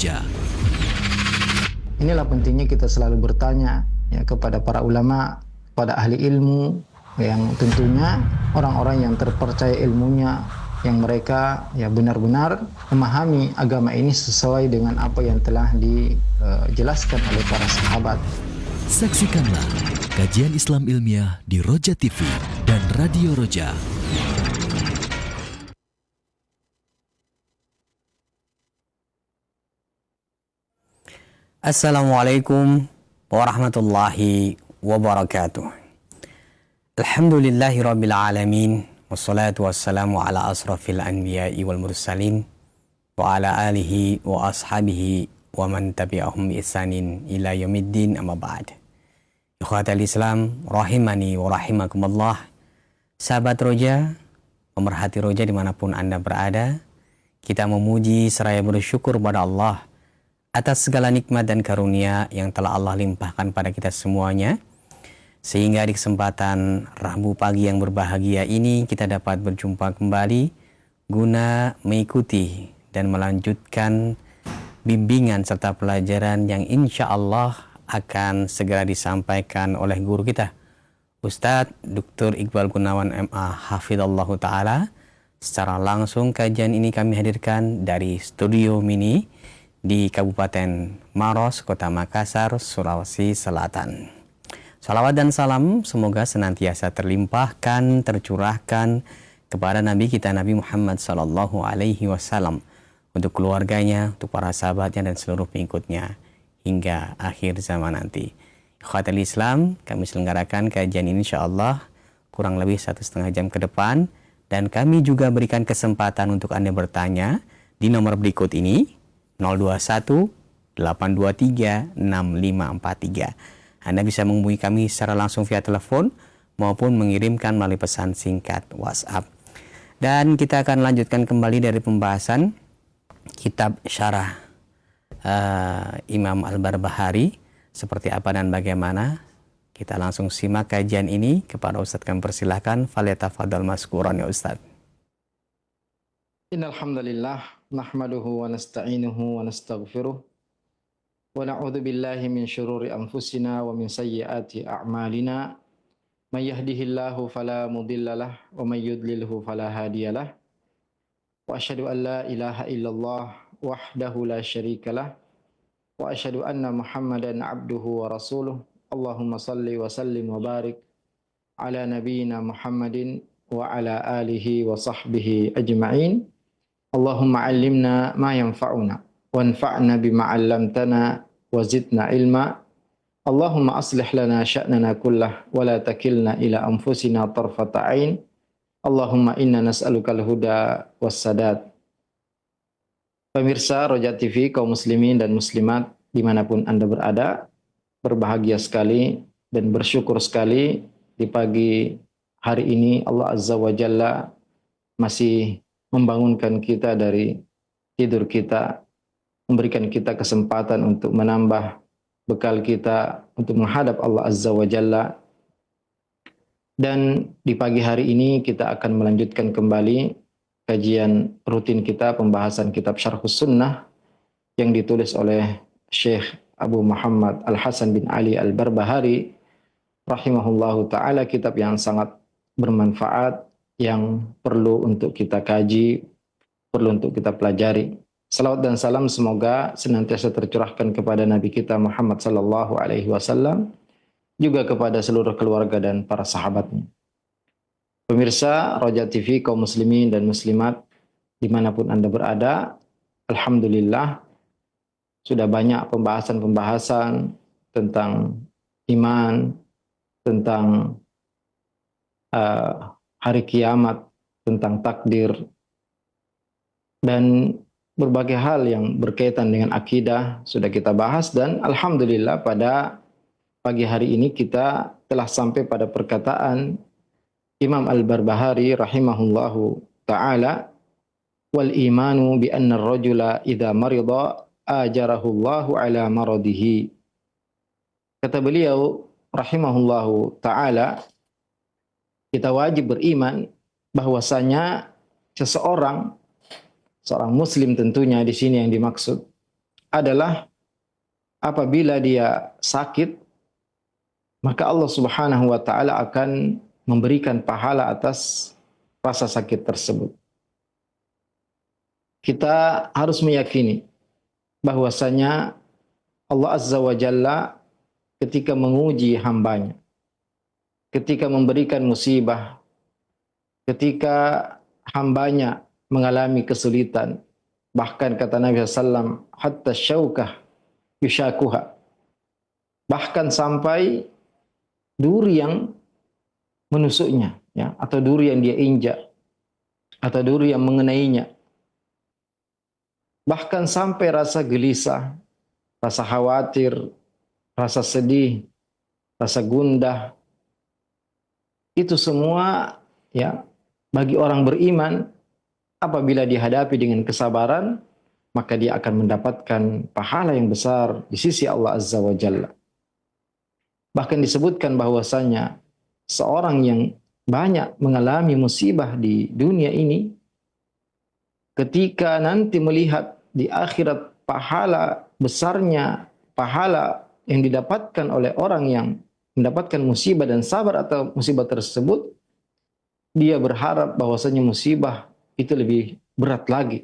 Roja. Inilah pentingnya kita selalu bertanya ya kepada para ulama, pada ahli ilmu yang tentunya orang-orang yang terpercaya ilmunya, yang mereka ya benar-benar memahami agama ini sesuai dengan apa yang telah dijelaskan oleh para sahabat. Saksikanlah kajian Islam ilmiah di Roja TV dan Radio Roja. Assalamualaikum warahmatullahi wabarakatuh. Alhamdulillahi rabbil alamin. Wassalatu wassalamu ala asrafil anbiya'i wal mursalin. Wa ala alihi wa ashabihi wa man tabi'ahum bi ihsanin ila yaumiddin amma ba'd. Ikhwatal Islam rahimani wa rahimakumullah. Sahabat Roja, pemerhati Roja dimanapun Anda berada, kita memuji seraya bersyukur pada Allah atas segala nikmat dan karunia yang telah Allah limpahkan pada kita semuanya, sehingga di kesempatan Rabu pagi yang berbahagia ini kita dapat berjumpa kembali guna mengikuti dan melanjutkan bimbingan serta pelajaran yang insya Allah akan segera disampaikan oleh guru kita, Ustadz Dr. Iqbal Gunawan MA Hafidhallahu Ta'ala. Secara langsung kajian ini kami hadirkan dari studio mini di Kabupaten Maros, Kota Makassar, Sulawesi Selatan. Salawat dan salam semoga senantiasa terlimpahkan, tercurahkan kepada Nabi kita Nabi Muhammad Sallallahu Alaihi Wasallam, untuk keluarganya, untuk para sahabatnya dan seluruh pengikutnya hingga akhir zaman nanti. Ikhwatal Islam, kami selenggarakan kajian ini insyaAllah kurang lebih 1,5 jam ke depan, dan kami juga berikan kesempatan untuk Anda bertanya di nomor berikut ini, 021 823 6543. Anda bisa menghubungi kami secara langsung via telepon maupun mengirimkan melalui pesan singkat WhatsApp. Dan kita akan lanjutkan kembali dari pembahasan kitab syarah Imam Al-Barbahari. Seperti apa dan bagaimana? Kita langsung simak kajian ini. Kepada Ustadz kami persilahkan, falyatafadhal mashkuran ya Ustadz. Innal hamdalillah nahmaduhu wa nasta'inuhu wa nastaghfiruh wa na'udzu billahi min syururi anfusina wa min sayyiati a'malina. May yahdihillahu fala mudhillalah wa may yudlilhu fala hadiyalah. Wa asyhadu an la ilaha illallah wahdahu la syarikalah wa asyhadu anna Muhammadan abduhu wa rasuluh. Allahumma salli wa sallim wa barik ala nabiyyina Muhammadin wa ala alihi wa sahbihi ajma'in. Allahumma allimna ma yanfa'una wanfa'na bima 'allamtana wa zidna ilma. Allahumma aslih lana sya'nana kullah wa la takilna ila anfusina tarfata 'ain. Allahumma inna nas'alukal huda was sadad. Pemirsa Roja TV, kaum muslimin dan muslimat dimanapun Anda berada, berbahagia sekali dan bersyukur sekali di pagi hari ini Allah Azza wa Jalla masih membangunkan kita dari tidur kita, memberikan kita kesempatan untuk menambah bekal kita untuk menghadap Allah Azza wa Jalla. Dan di pagi hari ini kita akan melanjutkan kembali kajian rutin kita, pembahasan kitab Syarhus Sunnah yang ditulis oleh Syekh Abu Muhammad Al-Hasan bin Ali Al-Barbahari rahimahullahu ta'ala. Kitab yang sangat bermanfaat, yang perlu untuk kita kaji, perlu untuk kita pelajari. Salawat dan salam semoga senantiasa tercurahkan kepada Nabi kita Muhammad sallallahu alaihi wasallam, juga kepada seluruh keluarga dan para sahabatnya. Pemirsa Roja TV, kaum muslimin dan muslimat dimanapun Anda berada, alhamdulillah sudah banyak pembahasan-pembahasan tentang iman, tentang hari kiamat, tentang takdir, dan berbagai hal yang berkaitan dengan akidah sudah kita bahas. Dan alhamdulillah pada pagi hari ini kita telah sampai pada perkataan Imam Al-Barbahari rahimahullahu ta'ala, wal imanu bi anna ar-rajula idza marida ajarahu Allahu ala maradihi. Kata beliau rahimahullahu ta'ala, kita wajib beriman bahwasanya seorang muslim tentunya di sini yang dimaksud adalah apabila dia sakit, maka Allah Subhanahu wa taala akan memberikan pahala atas rasa sakit tersebut. Kita harus meyakini bahwasanya Allah Azza wa Jalla ketika menguji hambanya, ketika memberikan musibah, ketika hambanya mengalami kesulitan, bahkan kata Nabi SAW, hatta syaukah yushakuha, bahkan sampai duri yang menusuknya, ya, atau duri yang dia injak, atau duri yang mengenainya, bahkan sampai rasa gelisah, rasa khawatir, rasa sedih, rasa gundah, itu semua, ya, bagi orang beriman apabila dihadapi dengan kesabaran, maka dia akan mendapatkan pahala yang besar di sisi Allah Azza wa Jalla. Bahkan disebutkan bahwasanya seorang yang banyak mengalami musibah di dunia ini, ketika nanti melihat di akhirat pahala besarnya, pahala yang didapatkan oleh orang yang mendapatkan musibah dan sabar atau musibah tersebut, dia berharap bahwasanya musibah itu lebih berat lagi.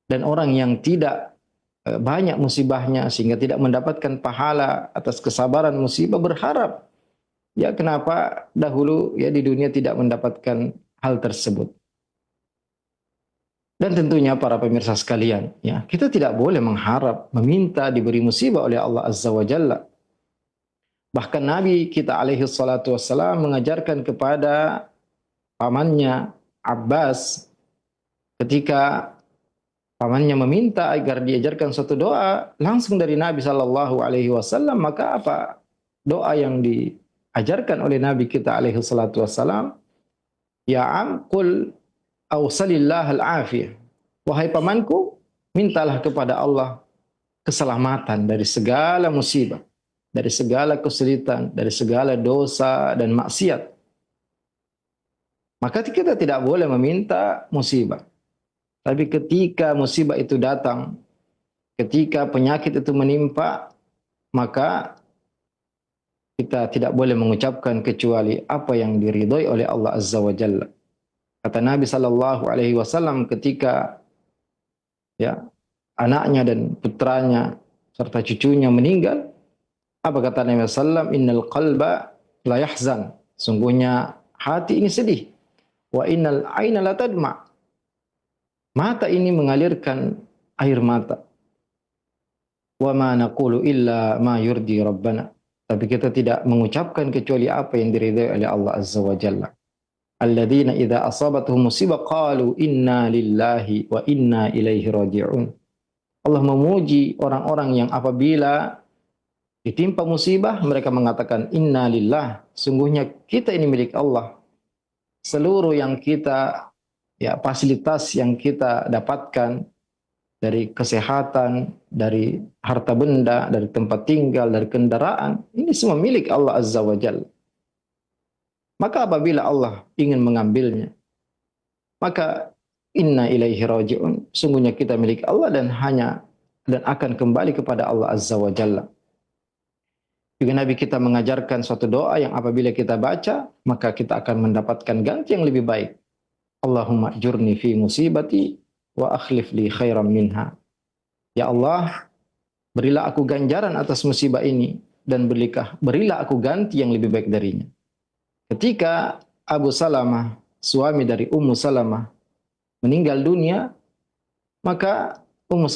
Dan orang yang tidak banyak musibahnya sehingga tidak mendapatkan pahala atas kesabaran musibah berharap, ya kenapa dahulu ya di dunia tidak mendapatkan hal tersebut. Dan tentunya para pemirsa sekalian, ya kita tidak boleh mengharap, meminta diberi musibah oleh Allah Azza wa Jalla. Bahkan Nabi kita alaihi salatu wassalam mengajarkan kepada pamannya Abbas, ketika pamannya meminta agar diajarkan suatu doa langsung dari Nabi sallallahu alaihi wasallam, maka apa doa yang diajarkan oleh Nabi kita alaihi salatu wassalam? Ya am qul awsalillah al-afiyah. Wahai pamanku, mintalah kepada Allah keselamatan dari segala musibah, dari segala kesulitan, dari segala dosa dan maksiat. Maka kita tidak boleh meminta musibah. Tapi ketika musibah itu datang, ketika penyakit itu menimpa, maka kita tidak boleh mengucapkan kecuali apa yang diridhoi oleh Allah Azza wa Jalla. Kata Nabi sallallahu alaihi wasallam ketika ya anaknya dan putranya serta cucunya meninggal, apa kata Nabi sallallahu alaihi wasallam? Innal qalba la yahzan. Sungguhnya hati ini sedih. Wa innal aina la tadma. Mata ini mengalirkan air mata. Wa ma naqulu illa ma yurdi rabbana. Tapi kita tidak mengucapkan kecuali apa yang diridhai oleh Allah Azza wa Jalla. Alladzina idza asabatuhum musibah qalu inna lillahi wa inna ilaihi raji'un. Allah memuji orang-orang yang apabila ditimpa musibah mereka mengatakan inna lillah, sungguhnya kita ini milik Allah. Seluruh yang kita ya fasilitas yang kita dapatkan dari kesehatan, dari harta benda, dari tempat tinggal, dari kendaraan, ini semua milik Allah Azza wa Jalla. Maka apabila Allah ingin mengambilnya, maka inna ilaihi raji'un, sungguhnya kita milik Allah dan akan kembali kepada Allah Azza wa Jalla. Juga Nabi kita mengajarkan suatu doa yang apabila kita baca, maka kita akan mendapatkan ganti yang lebih baik. Allahumma ajurni fi musibati wa akhlif li khairan minha. Ya Allah, berilah aku ganjaran atas musibah ini dan berilah aku ganti yang lebih baik darinya. Ketika Abu Salamah, suami dari Ummu Salamah, meninggal dunia, maka Ummu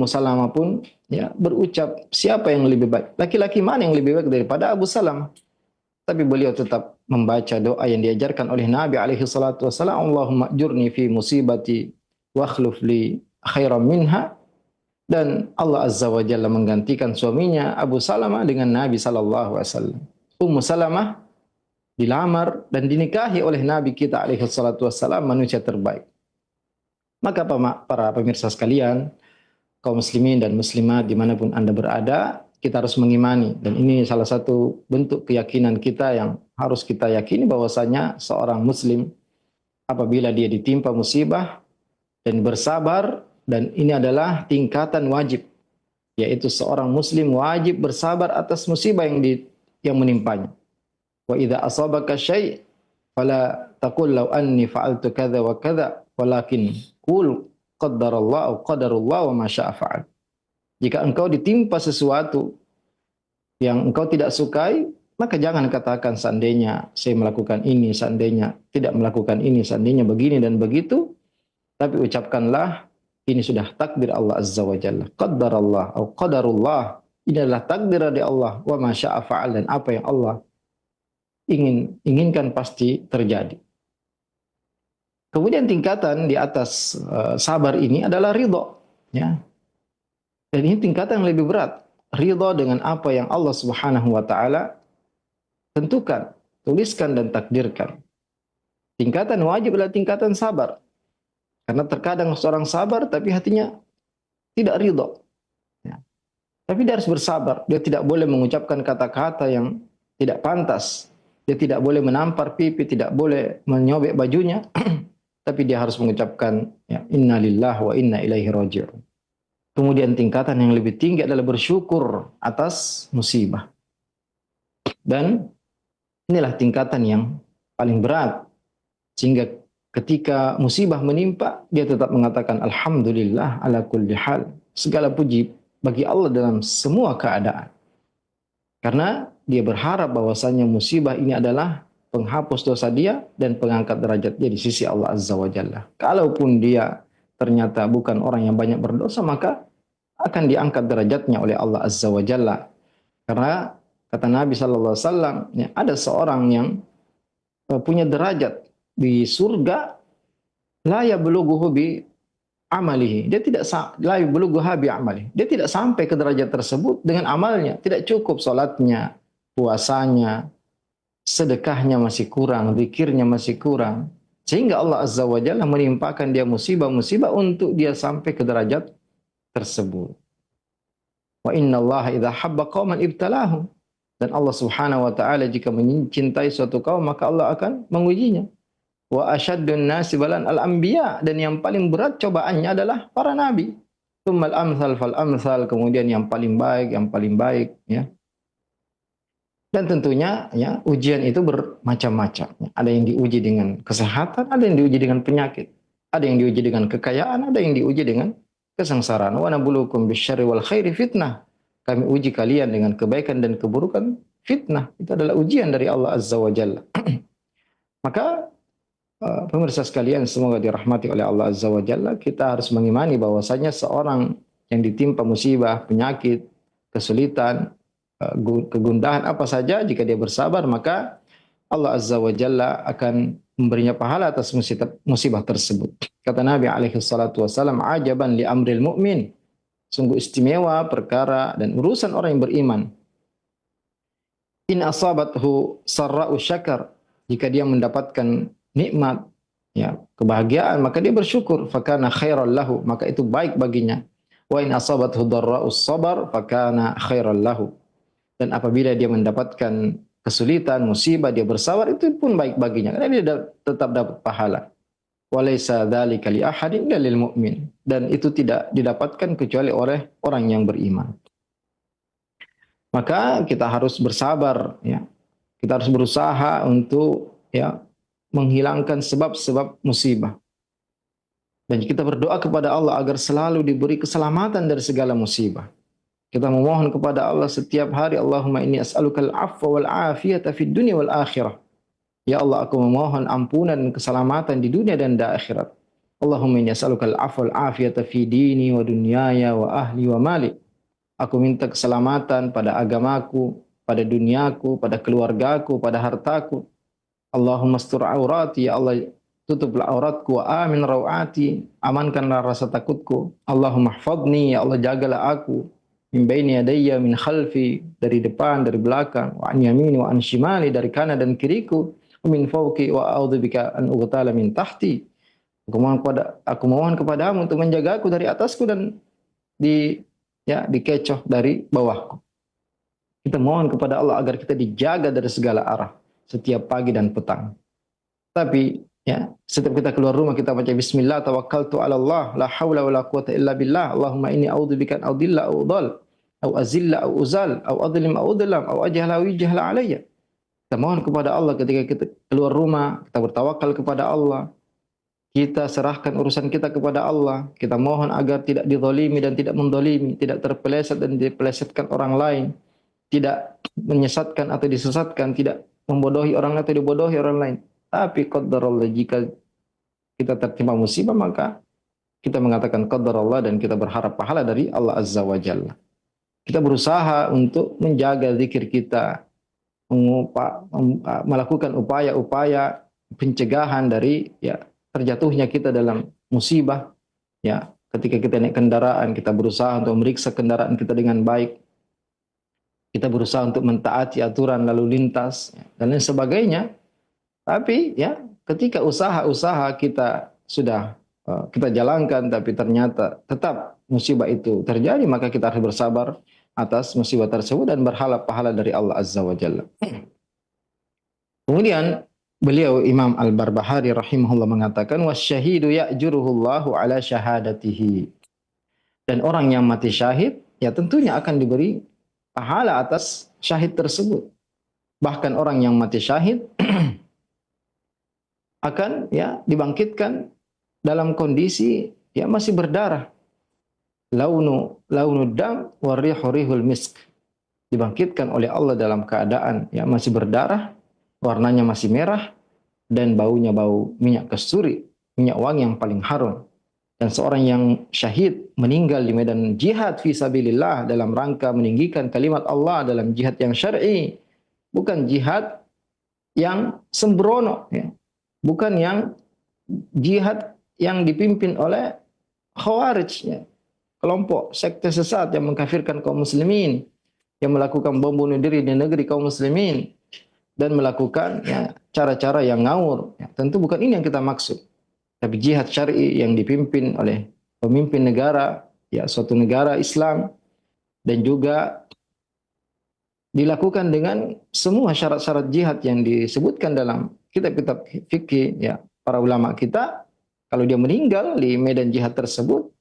Salamah pun ya berucap, siapa yang lebih baik? Laki-laki mana yang lebih baik daripada Abu Salamah? Tapi beliau tetap membaca doa yang diajarkan oleh Nabi alaihi salatu wasallam, Allahumma ajurni fi musibati wa akhlif li khairan minha. Dan Allah Azza wa Jalla menggantikan suaminya Abu Salamah dengan Nabi sallallahu alaihi wasallam. Ummu Salamah dilamar dan dinikahi oleh Nabi kita alaihi salatu wasallam, manusia terbaik. Maka para pemirsa sekalian, kaum muslimin dan muslimat dimanapun Anda berada, kita harus mengimani. Dan ini salah satu bentuk keyakinan kita yang harus kita yakini bahwasanya seorang muslim apabila dia ditimpa musibah dan bersabar, dan ini adalah tingkatan wajib yaitu seorang muslim wajib bersabar atas musibah yang menimpanya. Wa idza asabaka syai' fala taqul law anni fa'altu kadza wa kadza walakin qul qaddarallahu qadarullah wa ma syaa fa'al. Jika engkau ditimpa sesuatu yang engkau tidak sukai, maka jangan katakan seandainya saya melakukan ini, seandainya tidak melakukan ini, seandainya begini dan begitu, tapi ucapkanlah ini sudah takdir Allah Azza wa Jalla. Qaddarallah atau qadarullah, ini adalah takdir dari Allah, wa ma syaa fa'al, dan apa yang Allah inginkan pasti terjadi. Kemudian tingkatan di atas sabar ini adalah ridho, ya. Dan ini tingkatan yang lebih berat. Ridho dengan apa yang Allah Subhanahu wa taala tentukan, tuliskan dan takdirkan. Tingkatan wajib adalah tingkatan sabar. Karena terkadang seorang sabar tapi hatinya tidak ridho. Ya. Tapi dia harus bersabar. Dia tidak boleh mengucapkan kata-kata yang tidak pantas. Dia tidak boleh menampar pipi, tidak boleh menyobek bajunya. Tapi dia harus mengucapkan ya, inna lillahi wa inna ilaihi raji'un. Kemudian tingkatan yang lebih tinggi adalah bersyukur atas musibah. Dan inilah tingkatan yang paling berat. Sehingga ketika musibah menimpa, dia tetap mengatakan alhamdulillah ala kulli hal. Segala puji bagi Allah dalam semua keadaan. Karena dia berharap bahwasanya musibah ini adalah penghapus dosa dia dan pengangkat derajat dia di sisi Allah Azza wa Jalla. Kalaupun dia ternyata bukan orang yang banyak berdosa, maka akan diangkat derajatnya oleh Allah Azza wa Jalla. Karena kata Nabi sallallahu alaihi wasallam, ya, ada seorang yang punya derajat di surga, la yablughuhu bi amalihi. Dia tidak la yablughuha bi amalihi. Dia tidak sampai ke derajat tersebut dengan amalnya. Tidak cukup salatnya, puasanya, sedekahnya masih kurang, zikirnya masih kurang. Sehingga Allah Azza wa Jalla menimpakan dia musibah-musibah untuk dia sampai ke derajat tersebut. Wa innallaha idza habba qauman ibtalahum. Dan Allah Subhanahu wa taala jika mencintai suatu kaum maka Allah akan mengujinya. Wa asyaddun nasi balan al-anbiya, dan yang paling berat cobaannya adalah para nabi. Tsummal amsal fal amsal, kemudian yang paling baik ya. Dan tentunya ya ujian itu bermacam-macam. Ada yang diuji dengan kesehatan, ada yang diuji dengan penyakit, ada yang diuji dengan kekayaan, ada yang diuji dengan kesengsaraan. Wa nabluukum bisyarri wal khairi fitnah. Kami uji kalian dengan kebaikan dan keburukan fitnah. Itu adalah ujian dari Allah Azza wa Jalla. Maka pemirsa sekalian, semoga dirahmati oleh Allah Azza wa Jalla, kita harus mengimani bahwasanya seorang yang ditimpa musibah, penyakit, kesulitan, kegundahan apa saja, jika dia bersabar maka Allah Azza wa Jalla akan memberinya pahala atas musibah tersebut. Kata Nabi alaihi salatu wasallam, ajaban li amril mu'min. Sungguh istimewa perkara dan urusan orang yang beriman. In asabathu sarra'u syakar. Jika dia mendapatkan nikmat, ya, kebahagiaan, maka dia bersyukur, fakana khairal lahu, maka itu baik baginya. Wa in asabathu dharra'u sabar, fakana khairal lahu. Dan apabila dia mendapatkan kesulitan, musibah, dia bersabar, itu pun baik baginya, karena dia tetap dapat pahala. Walaysa dzalika li ahadin illa lil mu'min. Dan itu tidak didapatkan kecuali oleh orang yang beriman. Maka kita harus bersabar, ya. Kita harus berusaha untuk ya menghilangkan sebab-sebab musibah. Dan kita berdoa kepada Allah agar selalu diberi keselamatan dari segala musibah. Kita memohon kepada Allah setiap hari, Allahumma inni as'alukal afwa wal afiyata fid dunya wal akhirah. Ya Allah, aku memohon ampunan dan keselamatan di dunia dan di akhirat. Allahumma inni as'alukal afwa wal afiyata fi dini wa dunyaya wa ahli wa mali. Aku minta keselamatan pada agamaku, pada duniaku, pada keluargaku, pada hartaku. Allahumma astur aurati, ya Allah, tutuplah auratku, wa amin rawati, amankanlah rasa takutku. Allahumma hfadni, ya Allah, jagalah aku, min baini yadayya min khalfi, dari depan, dari belakang, wa an yamini wa an shimali, dari kanan dan kiriku, wa min fawqi wa a'udzubika an ughtala min tahti. Aku mohon kepadamu untuk menjagaku dari atasku dan dikecoh dari bawahku. Kita mohon kepada Allah agar kita dijaga dari segala arah setiap pagi dan petang. Tapi ya, setiap kita keluar rumah kita baca bismillah tawakkaltu 'ala Allah la haula wala quwata illa billah. Allahumma inni a'udzubika an adilla aw udhal. au azilla au uzal au adlim au udlam au ajhala au yujhala alayya. Kita mohon kepada Allah ketika kita keluar rumah, kita bertawakal kepada Allah. Kita serahkan urusan kita kepada Allah. Kita mohon agar tidak dizalimi dan tidak mendolimi, tidak terpeleset dan dipelesetkan orang lain, tidak menyesatkan atau disesatkan, tidak membodohi orang atau dibodohi orang lain. Tapi qadarullah, jika kita tertimpa musibah, maka kita mengatakan qadarullah dan kita berharap pahala dari Allah Azza wa Jalla. Kita berusaha untuk menjaga zikir kita, melakukan upaya-upaya pencegahan dari terjatuhnya kita dalam musibah. Ya, ketika kita naik kendaraan, kita berusaha untuk memeriksa kendaraan kita dengan baik. Kita berusaha untuk mentaati aturan lalu lintas dan lain sebagainya. Tapi ya, ketika usaha-usaha kita sudah kita jalankan, tapi ternyata tetap musibah itu terjadi, maka kita harus bersabar atas musibah tersebut dan berharap pahala dari Allah Azza wa Jalla. Kemudian beliau Imam Al-Barbahari rahimahullah mengatakan, wasyahidu ya'juruhullahu ala syahadatihi. Dan orang yang mati syahid, ya tentunya akan diberi pahala atas syahid tersebut. Bahkan orang yang mati syahid akan dibangkitkan dalam kondisi masih berdarah. Launu dam warihu rihul misk. Dibangkitkan oleh Allah dalam keadaan masih berdarah, warnanya masih merah dan baunya bau minyak kasturi, minyak wangi yang paling harum. Dan seorang yang syahid meninggal di medan jihad fi sabilillah dalam rangka meninggikan kalimat Allah dalam jihad yang syar'i, bukan jihad yang sembrono, bukan yang jihad yang dipimpin oleh Khawarij, kelompok sekte sesat yang mengkafirkan kaum muslimin, yang melakukan bom bunuh diri di negeri kaum muslimin dan melakukan cara-cara yang ngawur. Tentu bukan ini yang kita maksud. Tapi jihad syar'i yang dipimpin oleh pemimpin negara, suatu negara Islam, dan juga dilakukan dengan semua syarat-syarat jihad yang disebutkan dalam kitab-kitab fikih para ulama kita. Kalau dia meninggal di medan jihad tersebut,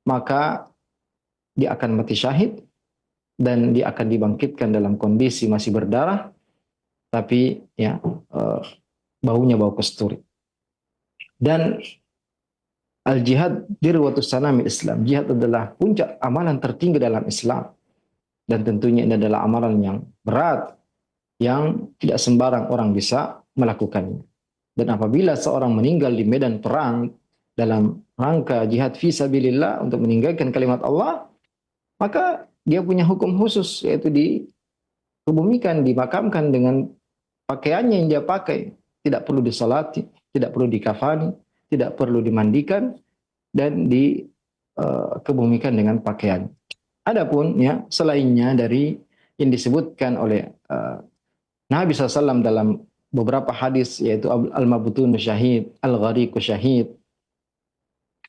maka dia akan mati syahid dan dia akan dibangkitkan dalam kondisi masih berdarah, tapi baunya bau kasturi. Dan al-jihad dirwatus sanamil Islam. Jihad adalah puncak amalan tertinggi dalam Islam. Dan tentunya ini adalah amalan yang berat, yang tidak sembarang orang bisa melakukannya. Dan apabila seorang meninggal di medan perang dalam rangka jihad fi sabilillah untuk meninggalkan kalimat Allah, maka dia punya hukum khusus, yaitu dikebumikan, dimakamkan dengan pakaiannya yang dia pakai. Tidak perlu disalati, tidak perlu dikafani, tidak perlu dimandikan, dan dikebumikan dengan pakaian. Adapun selainnya dari yang disebutkan oleh Nabi SAW dalam beberapa hadis, yaitu al-mabtun syahid, al-ghariq syahid,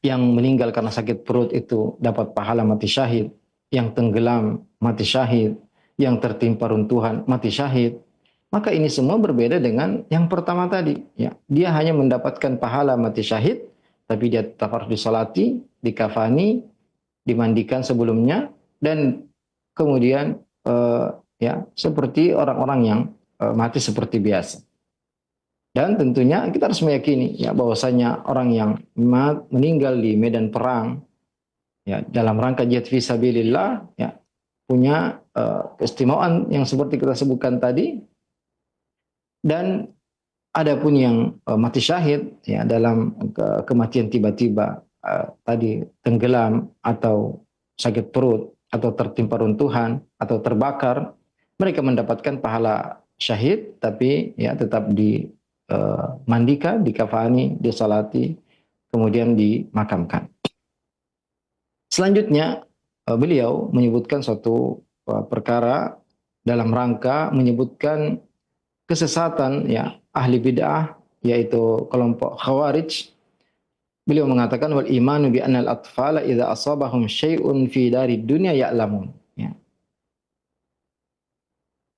yang meninggal karena sakit perut itu dapat pahala mati syahid, yang tenggelam mati syahid, yang tertimpa runtuhan mati syahid. Maka ini semua berbeda dengan yang pertama tadi. Dia hanya mendapatkan pahala mati syahid, tapi dia tetap harus disalati, dikafani, dimandikan sebelumnya, dan kemudian seperti orang-orang yang mati seperti biasa. Dan tentunya kita harus meyakini bahwasanya orang yang meninggal di medan perang dalam rangka jihad fi sabilillah punya keistimewaan yang seperti kita sebutkan tadi. Dan adapun yang mati syahid dalam kematian tiba-tiba tadi tenggelam atau sakit perut atau tertimpa runtuhan atau terbakar, mereka mendapatkan pahala syahid, tapi tetap dimandikan, dikafani, disalati, kemudian dimakamkan. Selanjutnya beliau menyebutkan suatu perkara dalam rangka menyebutkan kesesatan ahli bid'ah, yaitu kelompok Khawarij. Beliau mengatakan wal imanu bi anal atfala idza asabahum syai'un fi darid dunya ya'lamun.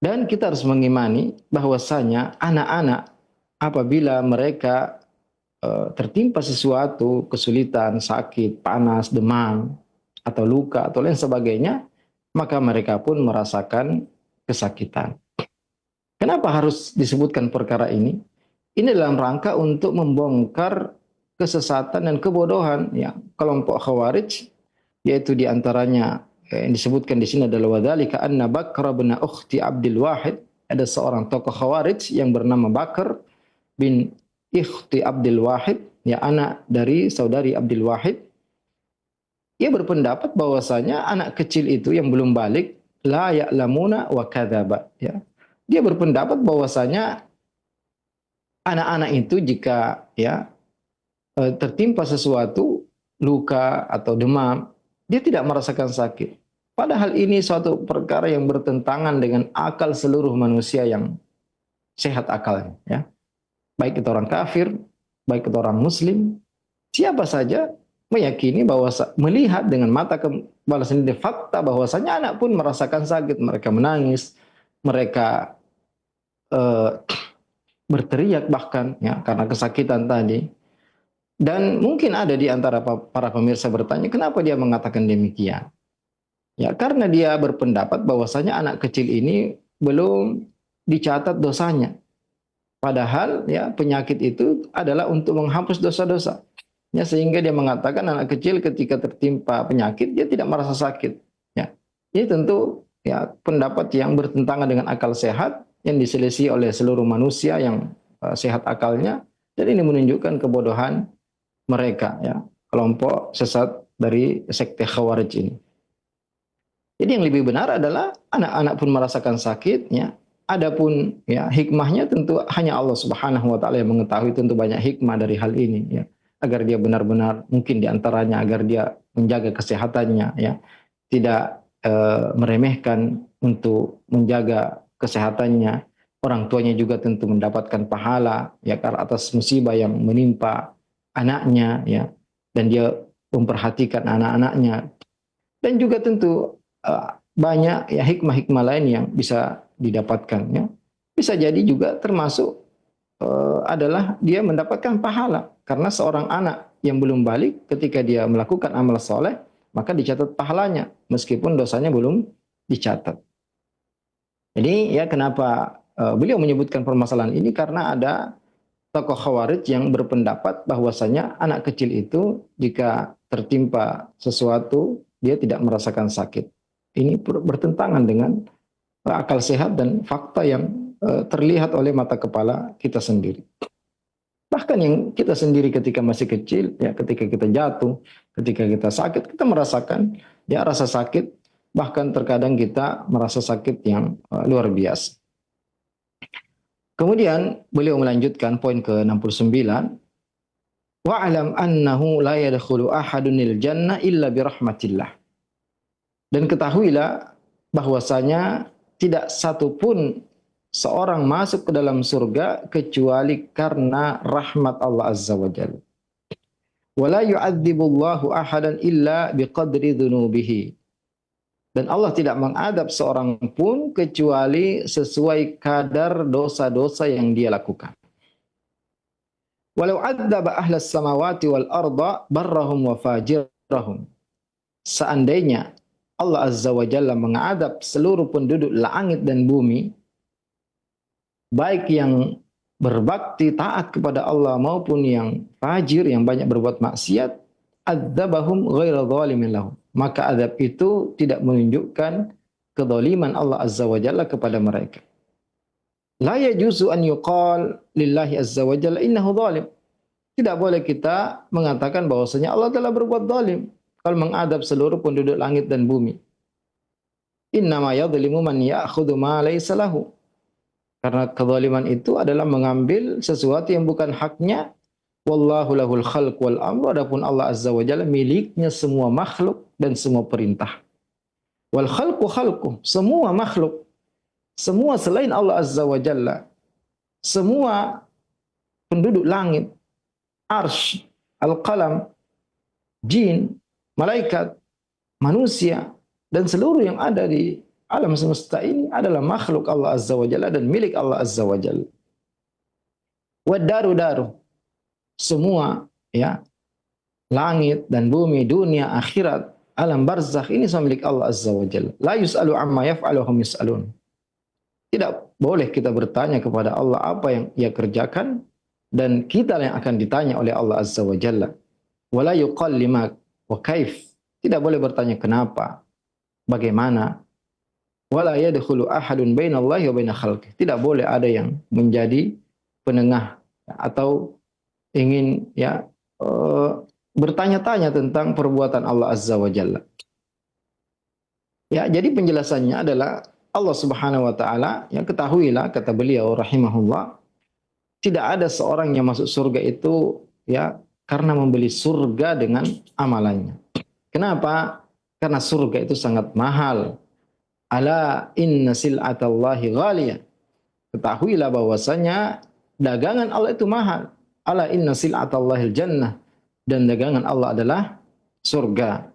Dan kita harus mengimani bahwasanya anak-anak apabila mereka tertimpa sesuatu, kesulitan, sakit, panas, demam, atau luka atau lain sebagainya, maka mereka pun merasakan kesakitan. Kenapa harus disebutkan perkara ini? Ini dalam rangka untuk membongkar kesesatan dan kebodohan ya kelompok Khawarij, yaitu diantaranya yang disebutkan di sini adalah wadzalika anna Bakr bin ukhti Abdul Wahid. Ada seorang tokoh Khawarij yang bernama Bakr bin Ikhti Abdul Wahid, ya anak dari saudari Abdul Wahid. Ia berpendapat bahwasanya anak kecil itu yang belum balik la ya'lamuna wa kadzaba, ya. Dia berpendapat bahwasanya anak-anak itu jika ya tertimpa sesuatu, luka atau demam, dia tidak merasakan sakit. Padahal ini suatu perkara yang bertentangan dengan akal seluruh manusia yang sehat akalnya, ya. Baik itu orang kafir, baik itu orang muslim, siapa saja meyakini bahwa melihat dengan mata kepala sendiri fakta bahwasanya anak pun merasakan sakit, mereka menangis, mereka berteriak bahkan ya karena kesakitan tadi. Dan mungkin ada di antara para pemirsa bertanya, kenapa dia mengatakan demikian? Ya, karena dia berpendapat bahwasanya anak kecil ini belum dicatat dosanya. Padahal ya penyakit itu adalah untuk menghapus dosa-dosa. Ya, sehingga dia mengatakan anak kecil ketika tertimpa penyakit dia tidak merasa sakit. Ya, ini tentu ya pendapat yang bertentangan dengan akal sehat yang diselisih oleh seluruh manusia yang sehat akalnya, dan ini menunjukkan kebodohan mereka ya, kelompok sesat dari sekte Khawarij ini. Jadi yang lebih benar adalah anak-anak pun merasakan sakit ya. Adapun ya hikmahnya tentu hanya Allah Subhanahu wa taala yang mengetahui, tentu banyak hikmah dari hal ini ya. Agar dia benar-benar mungkin diantaranya agar dia menjaga kesehatannya ya, tidak meremehkan untuk menjaga kesehatannya. Orang tuanya juga tentu mendapatkan pahala ya karena atas musibah yang menimpa anaknya ya, dan dia memperhatikan anak-anaknya. Dan juga tentu banyak ya hikmah-hikmah lain yang bisa didapatkan ya. Bisa jadi juga termasuk adalah dia mendapatkan pahala karena seorang anak yang belum balik ketika dia melakukan amal soleh maka dicatat pahalanya meskipun dosanya belum dicatat. Jadi ya kenapa beliau menyebutkan permasalahan ini, karena ada tokoh Khawarij yang berpendapat bahwasanya anak kecil itu jika tertimpa sesuatu dia tidak merasakan sakit. Ini bertentangan dengan akal sehat dan fakta yang terlihat oleh mata kepala kita sendiri. Bahkan yang kita sendiri ketika masih kecil, ya ketika kita jatuh, ketika kita sakit, kita merasakan ya rasa sakit, bahkan terkadang kita merasa sakit yang luar biasa. Kemudian beliau melanjutkan poin ke-69, wa'alam annahu la yadkhulu ahadunil jannah illa birahmatillah. Dan ketahuilah bahwasanya tidak satu pun seorang masuk ke dalam surga kecuali karena rahmat Allah Azza wa Jalla. Wala yu'adzibullahu ahadan illa biqadri dhunubihi. Dan Allah tidak mengadab seorang pun kecuali sesuai kadar dosa-dosa yang dia lakukan. Walau adzaba ahlas samawati wal arda barrahum wa fajirahum. Seandainya Allah Azza wa Jalla mengadab seluruh penduduk langit dan bumi, baik yang berbakti taat kepada Allah maupun yang fajir, yang banyak berbuat maksiat, adzabahum ghaira zalimin lahum. Maka azab itu tidak menunjukkan kezaliman Allah Azza wa Jalla kepada mereka. La yajuzu an yuqal lillahi Azza wa Jalla innahu zalim. Tidak boleh kita mengatakan bahwasanya Allah telah berbuat zalim kalau mengadab seluruh penduduk langit dan bumi. Innama yadhlimu man ya'khudhu ma laysa lahu. Karena kezaliman itu adalah mengambil sesuatu yang bukan haknya. Wallahu lahul khalq wal amru. Adapun Allah Azza wa Jalla miliknya semua makhluk dan semua perintah. Wal khalqu khalqu, semua makhluk, semua selain Allah Azza wa Jalla, semua penduduk langit, arsy, al-qalam, jin, malaikat, manusia, dan seluruh yang ada di alam semesta ini adalah makhluk Allah Azza wa Jalla dan milik Allah Azza wa Jalla. Wad-daru-daru, semua ya, langit dan bumi, dunia, akhirat Alam barzakh ini semua milik Allah Azza wa Jalla. La yus'alu amma yaf'alu hum yus'alun. Tidak boleh kita bertanya kepada Allah apa yang Ia kerjakan, dan kita yang akan ditanya oleh Allah Azza wa Jalla. Wala yuqal lima wa kaif. Tidak boleh bertanya kenapa, bagaimana. Wala yadkhulu ahadun bainallahi wa baina khalqih. Tidak boleh ada yang menjadi penengah atau ingin bertanya-tanya tentang perbuatan Allah Azza wa Jalla. Ya, jadi penjelasannya adalah Allah Subhanahu wa taala, yang ketahuilah kata beliau rahimahullah, tidak ada seorang yang masuk surga itu ya karena membeli surga dengan amalannya. Kenapa? Karena surga itu sangat mahal. Ala inna sil'atallahi ghaliyah. Ketahuilah bahwasanya dagangan Allah itu mahal. Ala inna sil'atallahil jannah. Dan dagangan Allah adalah surga.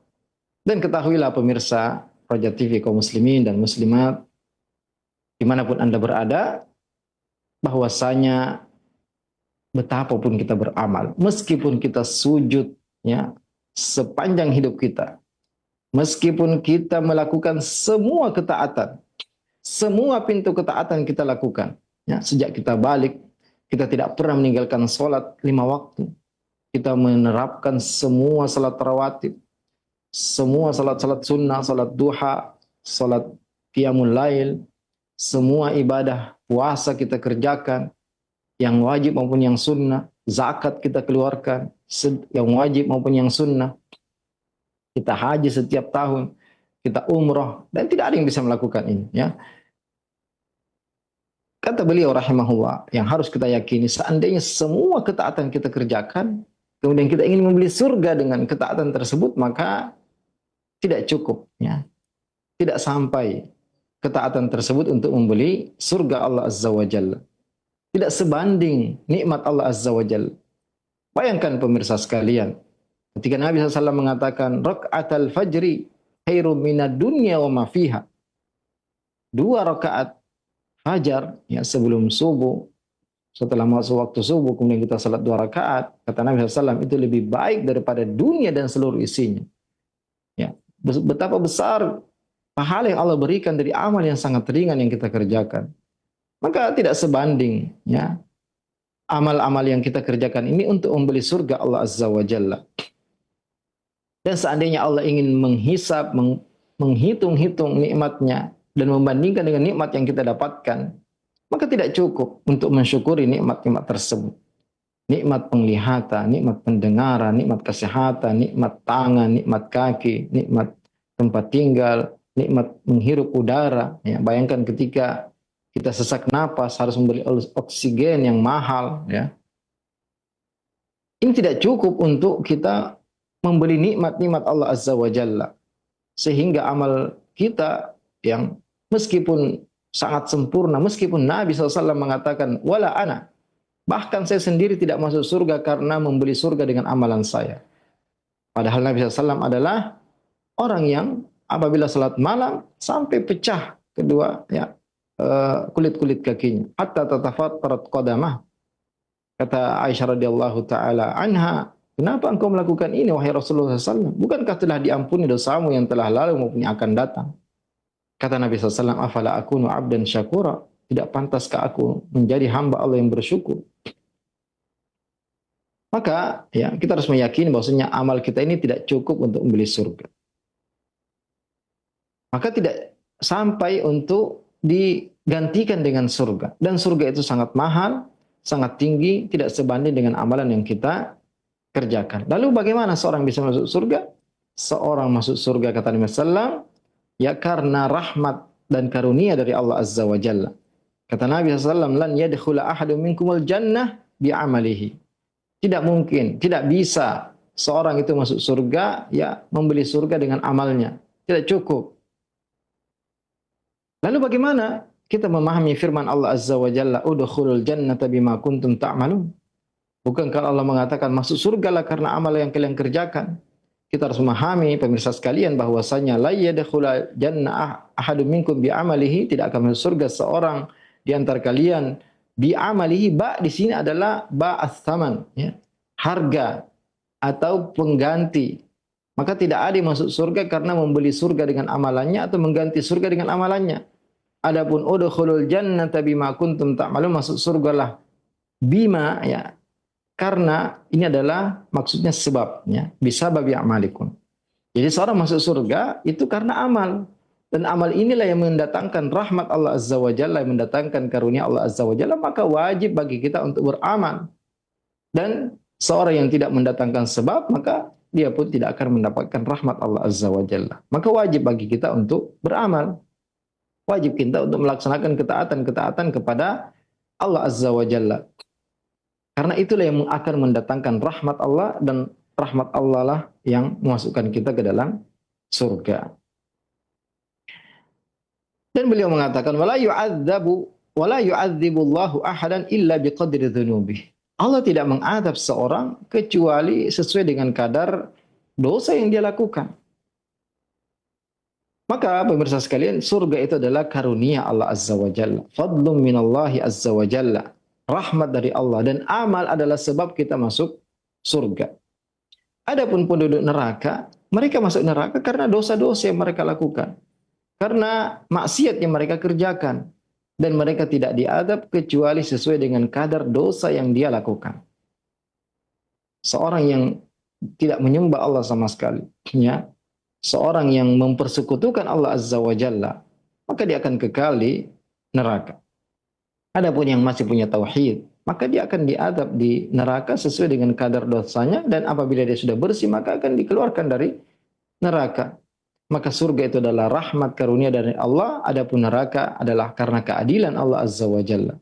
Dan ketahuilah pemirsa Raja TV kaum muslimin dan muslimat dimanapun Anda berada, bahwasanya betapapun kita beramal, meskipun kita sujud ya sepanjang hidup kita, meskipun kita melakukan semua ketaatan, semua pintu ketaatan kita lakukan, ya, sejak kita balik, kita tidak pernah meninggalkan sholat 5 waktu. Kita menerapkan semua salat rawatib, semua salat-salat sunnah, salat duha, salat qiyamul lail, semua ibadah puasa kita kerjakan, yang wajib maupun yang sunnah, zakat kita keluarkan, yang wajib maupun yang sunnah. Kita haji setiap tahun, kita umrah, dan tidak ada yang bisa melakukan ini. Ya. Kata beliau rahimahullah, yang harus kita yakini, seandainya semua ketaatan kita kerjakan, kemudian kita ingin membeli surga dengan ketaatan tersebut, maka tidak cukup. Ya. Tidak sampai ketaatan tersebut untuk membeli surga Allah Azza wa Jalla. Tidak sebanding nikmat Allah Azza wa Jalla. Bayangkan pemirsa sekalian, ketika Nabi SAW mengatakan, Raka'atal fajri khairum minad dunya wa ma fiha. 2 rakaat fajar ya, sebelum subuh, setelah masuk waktu subuh, kemudian kita salat 2 rakaat, kata Nabi SAW, itu lebih baik daripada dunia dan seluruh isinya. Ya, betapa besar pahala yang Allah berikan dari amal yang sangat ringan yang kita kerjakan. Maka tidak sebanding ya amal-amal yang kita kerjakan ini untuk membeli surga Allah Azza wa Jalla. Dan seandainya Allah ingin menghisap, menghitung-hitung nikmatnya dan membandingkan dengan nikmat yang kita dapatkan, maka tidak cukup untuk mensyukuri nikmat-nikmat tersebut. Nikmat penglihatan, nikmat pendengaran, nikmat kesehatan, nikmat tangan, nikmat kaki, nikmat tempat tinggal, nikmat menghirup udara. Ya, bayangkan ketika kita sesak napas harus membeli oksigen yang mahal. Ya. Ini tidak cukup untuk kita membeli nikmat-nikmat Allah Azza wa Jalla. Sehingga amal kita yang meskipun sangat sempurna, meskipun Nabi SAW mengatakan, wala ana, bahkan saya sendiri tidak masuk surga karena membeli surga dengan amalan saya. Padahal Nabi SAW adalah orang yang apabila salat malam sampai pecah kedua ya kulit-kulit kakinya, hatta tatafattarat qadamah. Kata Aisyah radhiyallahu taala anha, kenapa engkau melakukan ini wahai Rasulullah SAW? Bukankah telah diampuni dosamu yang telah lalu maupun yang akan datang? Kata Nabi SAW, afala akunu abdan syakura? Tidak pantaskah aku menjadi hamba Allah yang bersyukur? Maka ya kita harus meyakini bahwasanya amal kita ini tidak cukup untuk membeli surga. Maka tidak sampai untuk digantikan dengan surga. Dan surga itu sangat mahal, sangat tinggi, tidak sebanding dengan amalan yang kita kerjakan. Lalu bagaimana seorang bisa masuk surga? Seorang masuk surga, kata Nabi SAW, ya karena rahmat dan karunia dari Allah Azza wa Jalla. Kata Nabi SAW, lan yadkhula ahadun minkumul jannah bi'amalihi. Tidak mungkin, tidak bisa seorang itu masuk surga, ya membeli surga dengan amalnya. Tidak cukup. Lalu bagaimana kita memahami firman Allah Azza wa Jalla, udkhulul jannata bima kuntum ta'malun? Bukankah Allah mengatakan masuk surgalah karena amal yang kalian kerjakan? Kita harus memahami pemirsa sekalian bahwasanya la yadkhulul jannah ahadum minkum bi'amalihi, tidak akan masuk surga seorang di antara kalian bi'amalihi. Ba di sini adalah ba ats-tsaman, ya. Harga atau pengganti Maka tidak ada yang masuk surga karena membeli surga dengan amalannya atau mengganti surga dengan amalannya. Adapun udkhulul jannata bima kuntum ta'malun, masuk surgalah bima, ya, karena ini adalah maksudnya sebabnya, bisababi a'malikum. Jadi seorang masuk surga itu karena amal. Dan amal inilah yang mendatangkan rahmat Allah Azza wa Jalla, yang mendatangkan karunia Allah Azza wa Jalla, maka wajib bagi kita untuk beramal. Dan seorang yang tidak mendatangkan sebab, maka dia pun tidak akan mendapatkan rahmat Allah Azza wa Jalla. Maka wajib bagi kita untuk beramal. Wajib kita untuk melaksanakan ketaatan-ketaatan kepada Allah Azza wa Jalla. Karena itulah yang akan mendatangkan rahmat Allah, dan rahmat Allah lah yang memasukkan kita ke dalam surga. Dan beliau mengatakan wala yu'adzibullahu ahadan illa biqadri dzunubih. Allah tidak mengadab seorang kecuali sesuai dengan kadar dosa yang dia lakukan. Maka pemirsa sekalian, surga itu adalah karunia Allah Azza wa Jalla, fadlun minallahi Azza wa Jalla, rahmat dari Allah, dan amal adalah sebab kita masuk surga. Adapun penduduk neraka, mereka masuk neraka karena dosa-dosa yang mereka lakukan, karena maksiat yang mereka kerjakan, dan mereka tidak diadab kecuali sesuai dengan kadar dosa yang dia lakukan. Seorang yang tidak menyembah Allah sama sekali, ya, seorang yang mempersekutukan Allah Azza wa Jalla, maka dia akan kekal di neraka. Adapun yang masih punya tauhid, maka dia akan diadab di neraka sesuai dengan kadar dosanya, dan apabila dia sudah bersih, maka akan dikeluarkan dari neraka. Maka surga itu adalah rahmat karunia dari Allah, adapun neraka adalah karena keadilan Allah Azza wa Jalla.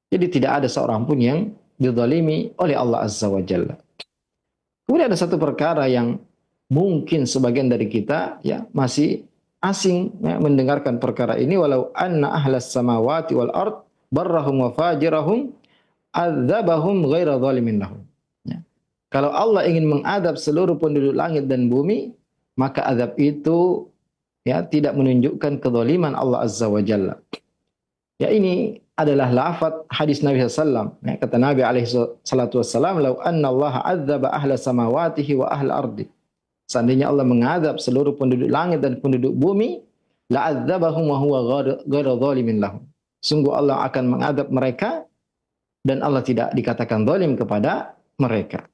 Jadi tidak ada seorang pun yang dizalimi oleh Allah Azza wa Jalla. Kemudian ada satu perkara yang mungkin sebagian dari kita, ya, masih asing, ya, mendengarkan perkara ini. Walau anna ahlas samawati wal ard barrahum wa fajirahum adzabahum ghaira zalimin lahum. Ya. Kalau Allah ingin mengadab seluruh penduduk langit dan bumi, maka azab itu, ya, tidak menunjukkan kezaliman Allah Azza wa Jalla. Ya, ini adalah lafaz hadis Nabi SAW. Ya, kata Nabi SAW, "Lau anna Allah adzaba ahla samawatihi wa ahla ardi." Seandainya Allah mengadab seluruh penduduk langit dan penduduk bumi, la'adzabahum wa huwa ghairu zalimin lahum. Sungguh Allah akan mengadab mereka dan Allah tidak dikatakan zalim kepada mereka.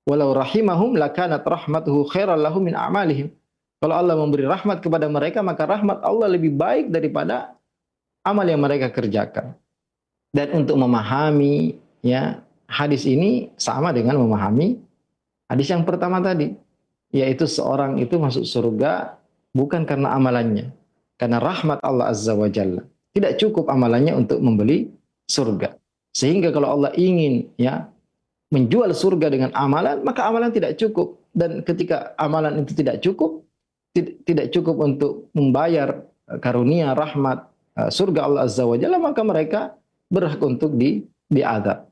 Walau rahimahum lakanat rahmatuhu khairan lahum min a'malihim. Kalau Allah memberi rahmat kepada mereka, maka rahmat Allah lebih baik daripada amal yang mereka kerjakan. Dan untuk memahami, ya, hadis ini sama dengan memahami hadis yang pertama tadi, yaitu seorang itu masuk surga bukan karena amalannya, karena rahmat Allah Azza wa Jalla. Tidak cukup amalannya untuk membeli surga. Sehingga kalau Allah ingin, ya, menjual surga dengan amalan, maka amalan tidak cukup. Dan ketika amalan itu tidak cukup, tidak cukup untuk membayar karunia rahmat surga Allah Azza wa Jalla, maka mereka berhak untuk diadab.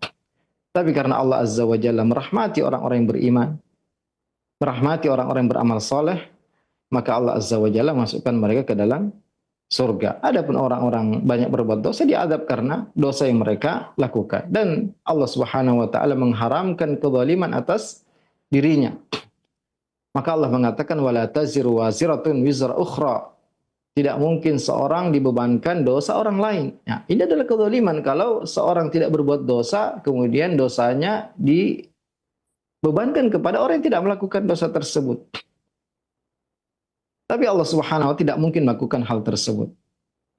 Tapi karena Allah Azza wa Jalla merahmati orang-orang yang beriman, merahmati orang-orang yang beramal soleh, maka Allah Azza wa Jalla masukkan mereka ke dalam surga. Adapun orang-orang banyak berbuat dosa, diadab karena dosa yang mereka lakukan. Dan Allah Subhanahu wa taala mengharamkan kezaliman atas dirinya. Maka Allah mengatakan wala taziru waziratun wizra ukhra. Tidak mungkin seorang dibebankan dosa orang lain. Ya, ini adalah kezaliman kalau seorang tidak berbuat dosa, kemudian dosanya dibebankan kepada orang yang tidak melakukan dosa tersebut. Tapi Allah Subhanahu wa taala tidak mungkin melakukan hal tersebut.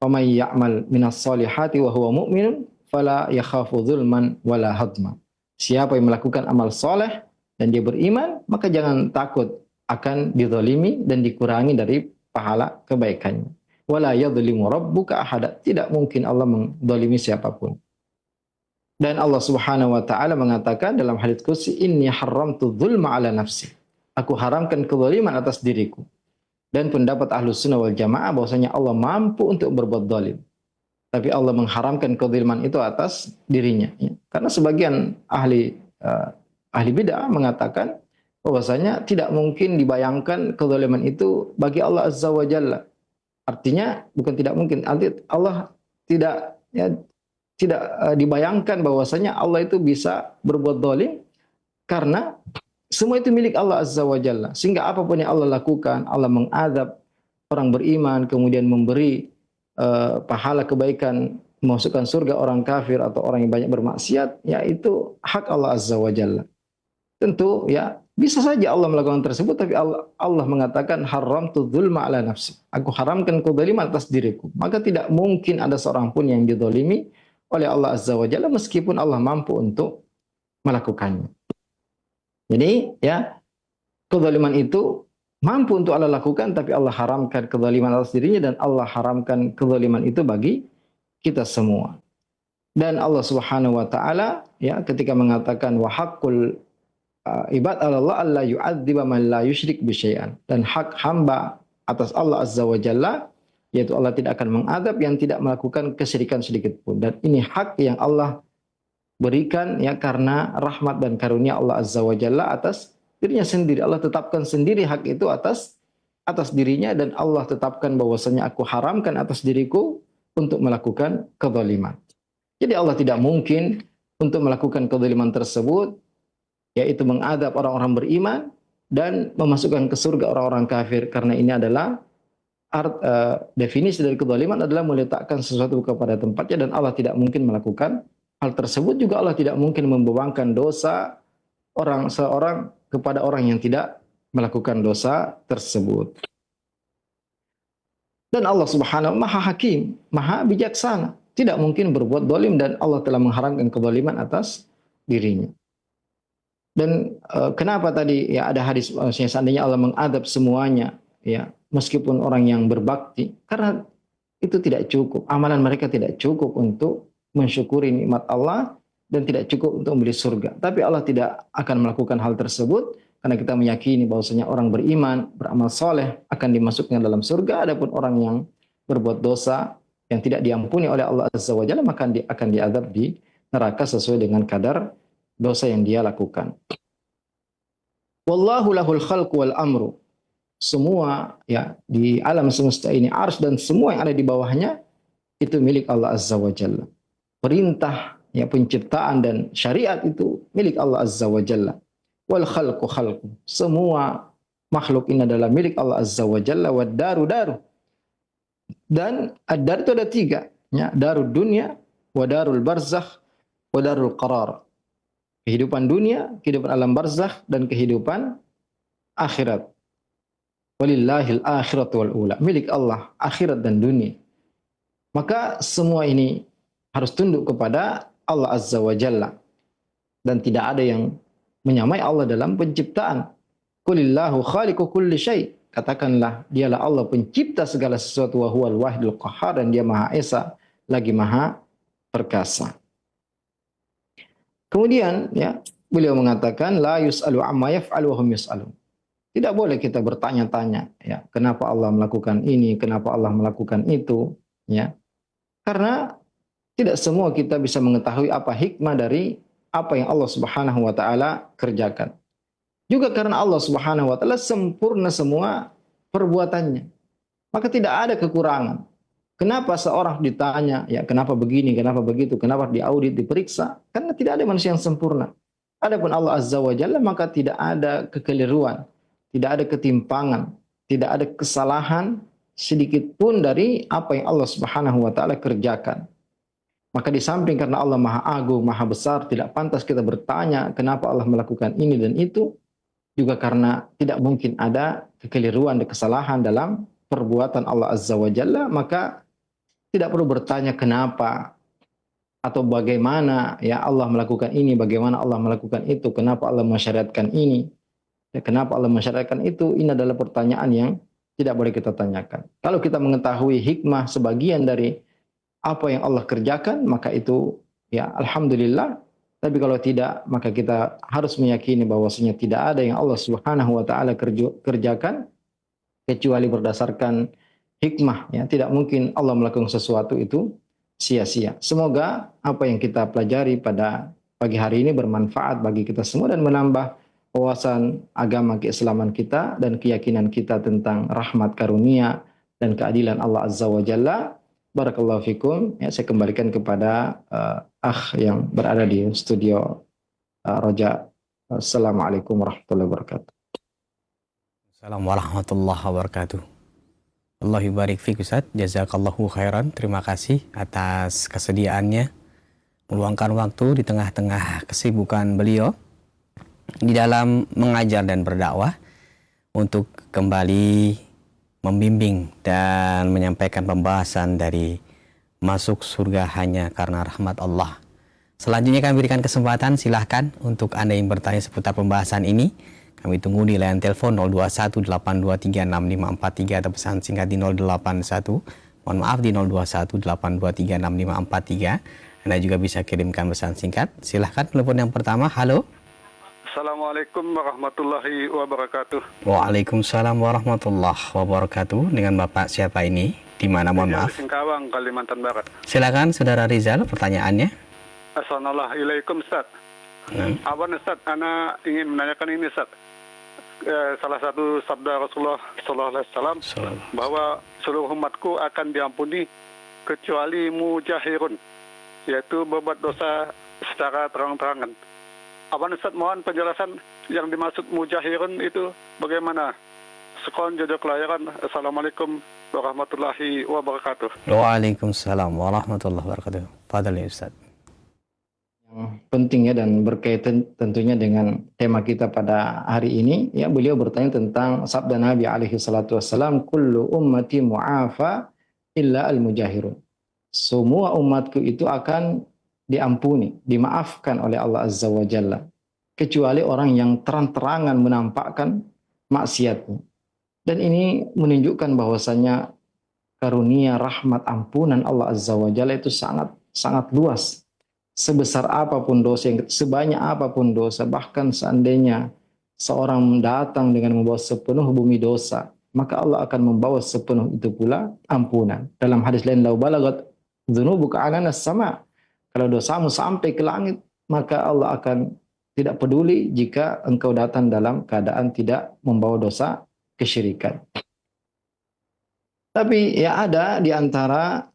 Wa may ya'mal minas solihati wa huwa mu'minun fala yakhafu dzulman wala hadma. Siapa yang melakukan amal soleh dan dia beriman, maka jangan takut akan dizalimi dan dikurangi dari pahala kebaikannya. Wala yadhlimu rabbuka ahada. Tidak mungkin Allah menzalimi siapapun. Dan Allah Subhanahu wa taala mengatakan dalam hadits qudsi, inni haramtu dzulma ala nafsi. Aku haramkan kezaliman atas diriku. Dan pendapat Ahlus Sunnah wal Jamaah bahwasanya Allah mampu untuk berbuat zalim. Tapi Allah mengharamkan kezaliman itu atas dirinya. Ya. Karena sebagian ahli bid'ah mengatakan bahwasanya tidak mungkin dibayangkan kezaliman itu bagi Allah Azza wa Jalla. Artinya bukan tidak mungkin, Allah tidak dibayangkan bahwasanya Allah itu bisa berbuat zalim karena Semua itu milik Allah Azza wa Jalla. Sehingga apapun yang Allah lakukan, Allah mengadab orang beriman, kemudian memberi pahala kebaikan, memasukkan surga orang kafir atau orang yang banyak bermaksiat, ya itu hak Allah Azza wa Jalla. Tentu ya bisa saja Allah melakukan tersebut, tapi Allah mengatakan haramtu dzulma ala nafsi. Aku haramkan kezaliman atas diriku. Maka tidak mungkin ada seorang pun yang dizalimi oleh Allah Azza wa Jalla meskipun Allah mampu untuk melakukannya. Jadi ya kezaliman itu mampu untuk Allah lakukan, tapi Allah haramkan kezaliman atas dirinya dan Allah haramkan kezaliman itu bagi kita semua. Dan Allah Subhanahu wa taala ya ketika mengatakan wa haqqul ibad Allah alla yu'adziba man la yusyrik bi syai'an, dan hak hamba atas Allah Azza wa Jalla yaitu Allah tidak akan mengadab yang tidak melakukan kesyirikan sedikit pun. Dan ini hak yang Allah berikan ya karena rahmat dan karunia Allah Azza wa Jalla atas dirinya sendiri. Allah tetapkan sendiri hak itu atas dirinya, dan Allah tetapkan bahwasanya aku haramkan atas diriku untuk melakukan kezaliman. Jadi Allah tidak mungkin untuk melakukan kezaliman tersebut, yaitu mengadab orang-orang beriman dan memasukkan ke surga orang-orang kafir, karena ini adalah definisi dari kezaliman adalah meletakkan sesuatu kepada tempatnya, dan Allah tidak mungkin melakukan hal tersebut. Juga Allah tidak mungkin membebankan dosa seorang kepada orang yang tidak melakukan dosa tersebut. Dan Allah Subhanahu Maha Hakim, Maha Bijaksana, tidak mungkin berbuat zalim, dan Allah telah mengharamkan kezaliman atas dirinya. Dan kenapa tadi ya ada hadis seandainya Allah mengadab semuanya ya meskipun orang yang berbakti, karena itu tidak cukup, amalan mereka tidak cukup untuk mensyukuri nikmat Allah dan tidak cukup untuk membeli surga. Tapi Allah tidak akan melakukan hal tersebut karena kita meyakini bahwasanya orang beriman, beramal soleh akan dimasukkan dalam surga. Adapun orang yang berbuat dosa yang tidak diampuni oleh Allah Azza wa Jalla maka akan diazab di neraka sesuai dengan kadar dosa yang dia lakukan. Wallahu lahul khalqu wal amru. Semua ya di alam semesta ini, arsy dan semua yang ada di bawahnya itu milik Allah Azza wa Jalla. Perintah ya penciptaan dan syariat itu milik Allah Azza wa Jalla. Wal khalqu khalqu. Semua makhluk ini adalah milik Allah Azza wa Jalla. Wad daru daru. Dan ad-dar itu ada 3, ya, darud dunya, wa darul barzakh, wa darul qarar. Kehidupan dunia, kehidupan alam barzakh, dan kehidupan akhirat. Walillahil akhiratu wal ula. Milik Allah akhirat dan dunia. Maka semua ini harus tunduk kepada Allah Azza wa Jalla. Dan tidak ada yang menyamai Allah dalam penciptaan. Qulillahu khaliqu kulli syai'. Katakanlah dialah Allah pencipta segala sesuatu, wa huwal wahidul qahhar, dan dia Maha Esa lagi Maha Perkasa. Kemudian ya beliau mengatakan la yus'alu amma yaf'alu wa hum yus'alun. Tidak boleh kita bertanya-tanya ya, kenapa Allah melakukan ini, kenapa Allah melakukan itu, ya. Karena tidak semua kita bisa mengetahui apa hikmah dari apa yang Allah Subhanahu wa taala kerjakan. Juga karena Allah Subhanahu wa taala sempurna semua perbuatannya. Maka tidak ada kekurangan. Kenapa seorang ditanya, ya kenapa begini, kenapa begitu, kenapa diaudit, diperiksa? Karena tidak ada manusia yang sempurna. Adapun Allah Azza wa Jalla maka tidak ada kekeliruan, tidak ada ketimpangan, tidak ada kesalahan sedikit pun dari apa yang Allah Subhanahu wa taala kerjakan. Maka di samping karena Allah Maha Agung, Maha Besar, tidak pantas kita bertanya kenapa Allah melakukan ini dan itu. Juga karena tidak mungkin ada kekeliruan dan kesalahan dalam perbuatan Allah Azza wa Jalla, maka tidak perlu bertanya kenapa atau bagaimana ya Allah melakukan ini, bagaimana Allah melakukan itu, kenapa Allah mensyariatkan ini, ya, kenapa Allah mensyariatkan itu. Ini adalah pertanyaan yang tidak boleh kita tanyakan. Kalau kita mengetahui hikmah sebagian dari apa yang Allah kerjakan, maka itu ya alhamdulillah. Tapi kalau tidak, maka kita harus meyakini bahwasanya tidak ada yang Allah Subhanahu wa taala kerjakan kecuali berdasarkan hikmah, ya. Tidak mungkin Allah melakukan sesuatu itu sia-sia. Semoga apa yang kita pelajari pada pagi hari ini bermanfaat bagi kita semua dan menambah wawasan agama keislaman kita dan keyakinan kita tentang rahmat karunia dan keadilan Allah Azza wa Jalla. Barakallahu fikum. Ya, saya kembalikan kepada akh yang berada di studio Roja Assalamualaikum warahmatullahi wabarakatuh. Assalamualaikum warahmatullahi wabarakatuh. Allah yubarik fiik Ustaz, jazakallahu khairan. Terima kasih atas kesediaannya meluangkan waktu di tengah-tengah kesibukan beliau di dalam mengajar dan berdakwah untuk kembali membimbing dan menyampaikan pembahasan dari masuk surga hanya karena rahmat Allah. Selanjutnya kami berikan kesempatan, silahkan untuk Anda yang bertanya seputar pembahasan ini. Kami tunggu di line telepon 0218236543 atau pesan singkat di 081. Mohon maaf di 0218236543. Anda juga bisa kirimkan pesan singkat. Silahkan telepon yang pertama. Halo. Assalamualaikum warahmatullahi wabarakatuh. Waalaikumsalam warahmatullahi wabarakatuh. Dengan Bapak siapa ini? Di mana, mohon maaf? Singkawang, Kalimantan Barat. Silakan Saudara Rizal, pertanyaannya. Assalamualaikum Ustaz. Abang Ustaz, ana ingin menanyakan ini Ustaz. Salah satu sabda Rasulullah SAW bahwa seluruh umatku akan diampuni kecuali mujahirun, yaitu berbuat dosa secara terang-terangan. Abang Ustaz, mohon penjelasan yang dimaksud mujahirun itu bagaimana? Sekon jodoh kelahiran. Assalamualaikum warahmatullahi wabarakatuh. Waalaikumsalam warahmatullahi wabarakatuh. Fadhil ya Ustaz. Penting ya, dan berkaitan tentunya dengan tema kita pada hari ini ya. Beliau bertanya tentang sabda Nabi alaihi salatu wassalam, kullu ummati mu'afa illa al-mujahirun. Semua umatku itu akan diampuni, dimaafkan oleh Allah Azza wa Jalla, kecuali orang yang terang-terangan menampakkan maksiatnya. Dan ini menunjukkan bahwasanya karunia, rahmat, ampunan Allah Azza wa Jalla itu sangat luas. Sebesar apapun dosa, sebanyak apapun dosa, bahkan seandainya seorang datang dengan membawa sepenuh bumi dosa, maka Allah akan membawa sepenuh itu pula ampunan. Dalam hadis lain, lau balagat dzunubuka ananas sama, kalau dosamu sampai ke langit, maka Allah akan tidak peduli jika engkau datang dalam keadaan tidak membawa dosa kesyirikan. Tapi ya ada di antara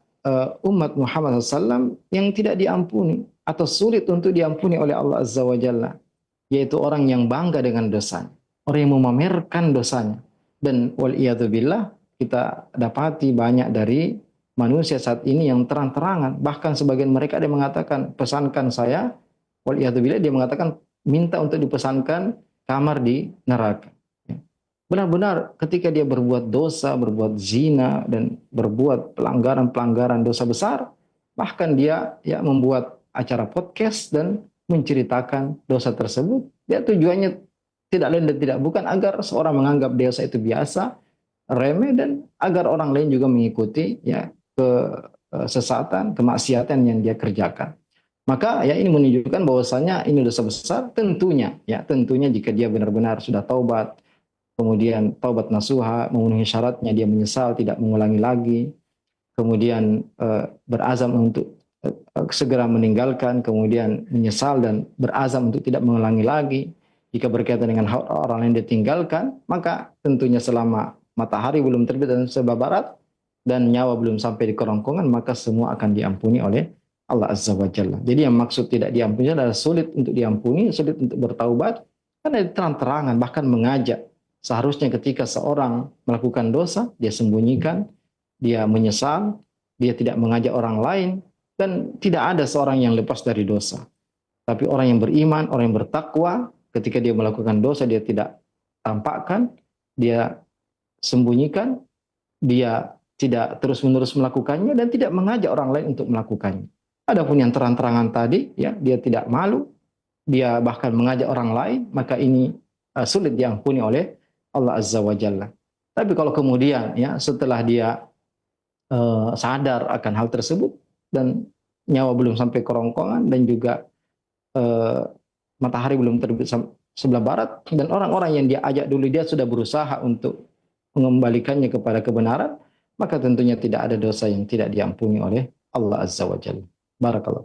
umat Muhammad SAW yang tidak diampuni atau sulit untuk diampuni oleh Allah Azza wa Jalla, yaitu orang yang bangga dengan dosanya, orang yang memamerkan dosanya. Dan waliyadzubillah, kita dapati banyak dari manusia saat ini yang terang-terangan, bahkan sebagian mereka ada yang mengatakan, pesankan saya, waliyadzubillah, dia mengatakan minta untuk dipesankan kamar di neraka. Benar-benar ketika dia berbuat dosa, berbuat zina, dan berbuat pelanggaran-pelanggaran dosa besar, bahkan dia ya membuat acara podcast dan menceritakan dosa tersebut. Dia tujuannya tidak lain dan tidak bukan agar seorang menganggap dosa itu biasa, remeh, dan agar orang lain juga mengikuti ya kesesatan, kemaksiatan yang dia kerjakan. Maka ya ini menunjukkan bahwasanya ini dosa besar. Tentunya jika dia benar-benar sudah taubat, kemudian taubat nasuha, memenuhi syaratnya, dia menyesal, tidak mengulangi lagi, kemudian berazam untuk segera meninggalkan, kemudian menyesal dan berazam untuk tidak mengulangi lagi. Jika berkaitan dengan orang lain ditinggalkan, maka tentunya selama matahari belum terbit dan sebelah barat dan nyawa belum sampai di kerongkongan, maka semua akan diampuni oleh Allah Azza wa Jalla. Jadi yang maksud tidak diampuni adalah sulit untuk diampuni, sulit untuk bertaubat, karena terang-terangan, bahkan mengajak. Seharusnya ketika seorang melakukan dosa, dia sembunyikan, dia menyesal, dia tidak mengajak orang lain, dan tidak ada seorang yang lepas dari dosa. Tapi orang yang beriman, orang yang bertakwa, ketika dia melakukan dosa, dia tidak tampakkan, dia sembunyikan, dia tidak terus-menerus melakukannya, dan tidak mengajak orang lain untuk melakukannya. Adapun yang terang-terangan tadi, ya, dia tidak malu, dia bahkan mengajak orang lain, maka ini sulit diampuni oleh Allah Azza wa Jalla. Tapi kalau kemudian ya setelah dia sadar akan hal tersebut dan nyawa belum sampai kerongkongan dan juga matahari belum terbit sebelah barat, dan orang-orang yang dia ajak dulu dia sudah berusaha untuk mengembalikannya kepada kebenaran, maka tentunya tidak ada dosa yang tidak diampuni oleh Allah Azza wa Jalla. Barakallah.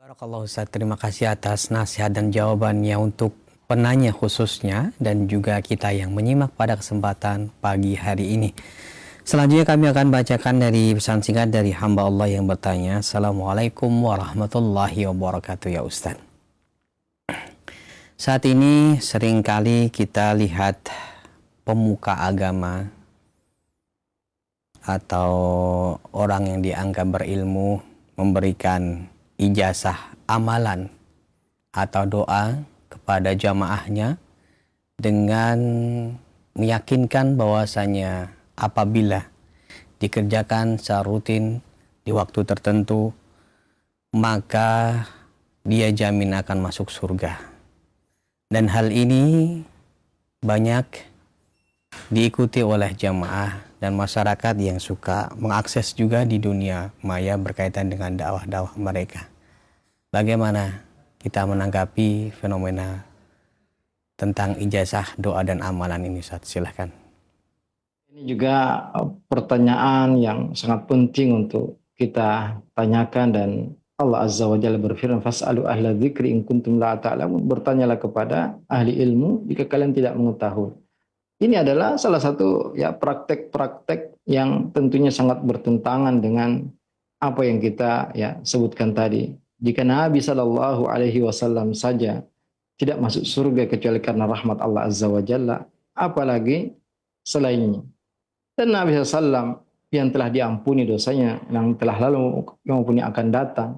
Barakallah Ustaz, terima kasih atas nasihat dan jawabannya untuk penanya khususnya dan juga kita yang menyimak pada kesempatan pagi hari ini. Selanjutnya kami akan bacakan dari pesan singkat dari hamba Allah yang bertanya. Assalamualaikum warahmatullahi wabarakatuh ya Ustaz. Saat ini seringkali kita lihat pemuka agama atau orang yang dianggap berilmu memberikan ijazah amalan atau doa kepada jamaahnya dengan meyakinkan bahwasanya apabila dikerjakan secara rutin di waktu tertentu, maka dia jamin akan masuk surga. Dan hal ini banyak diikuti oleh jamaah dan masyarakat yang suka mengakses juga di dunia maya berkaitan dengan dakwah-dakwah mereka. Bagaimana kita menanggapi fenomena tentang ijazah doa dan amalan ini, Ustaz? Silahkan. Ini juga pertanyaan yang sangat penting untuk kita tanyakan, dan Allah Azza wa Jalla berfirman, fas'alu ahla dzikri in kuntum la ta'lamun. Bertanyalah kepada ahli ilmu jika kalian tidak mengetahui. Ini adalah salah satu ya praktek-praktek yang tentunya sangat bertentangan dengan apa yang kita ya sebutkan tadi. Jika Nabi Shallallahu Alaihi Wasallam saja tidak masuk surga kecuali karena rahmat Allah Azza wa Jalla, apalagi selainnya. Dan Nabi SAW yang telah diampuni dosanya, yang telah lalu maupun yang akan datang,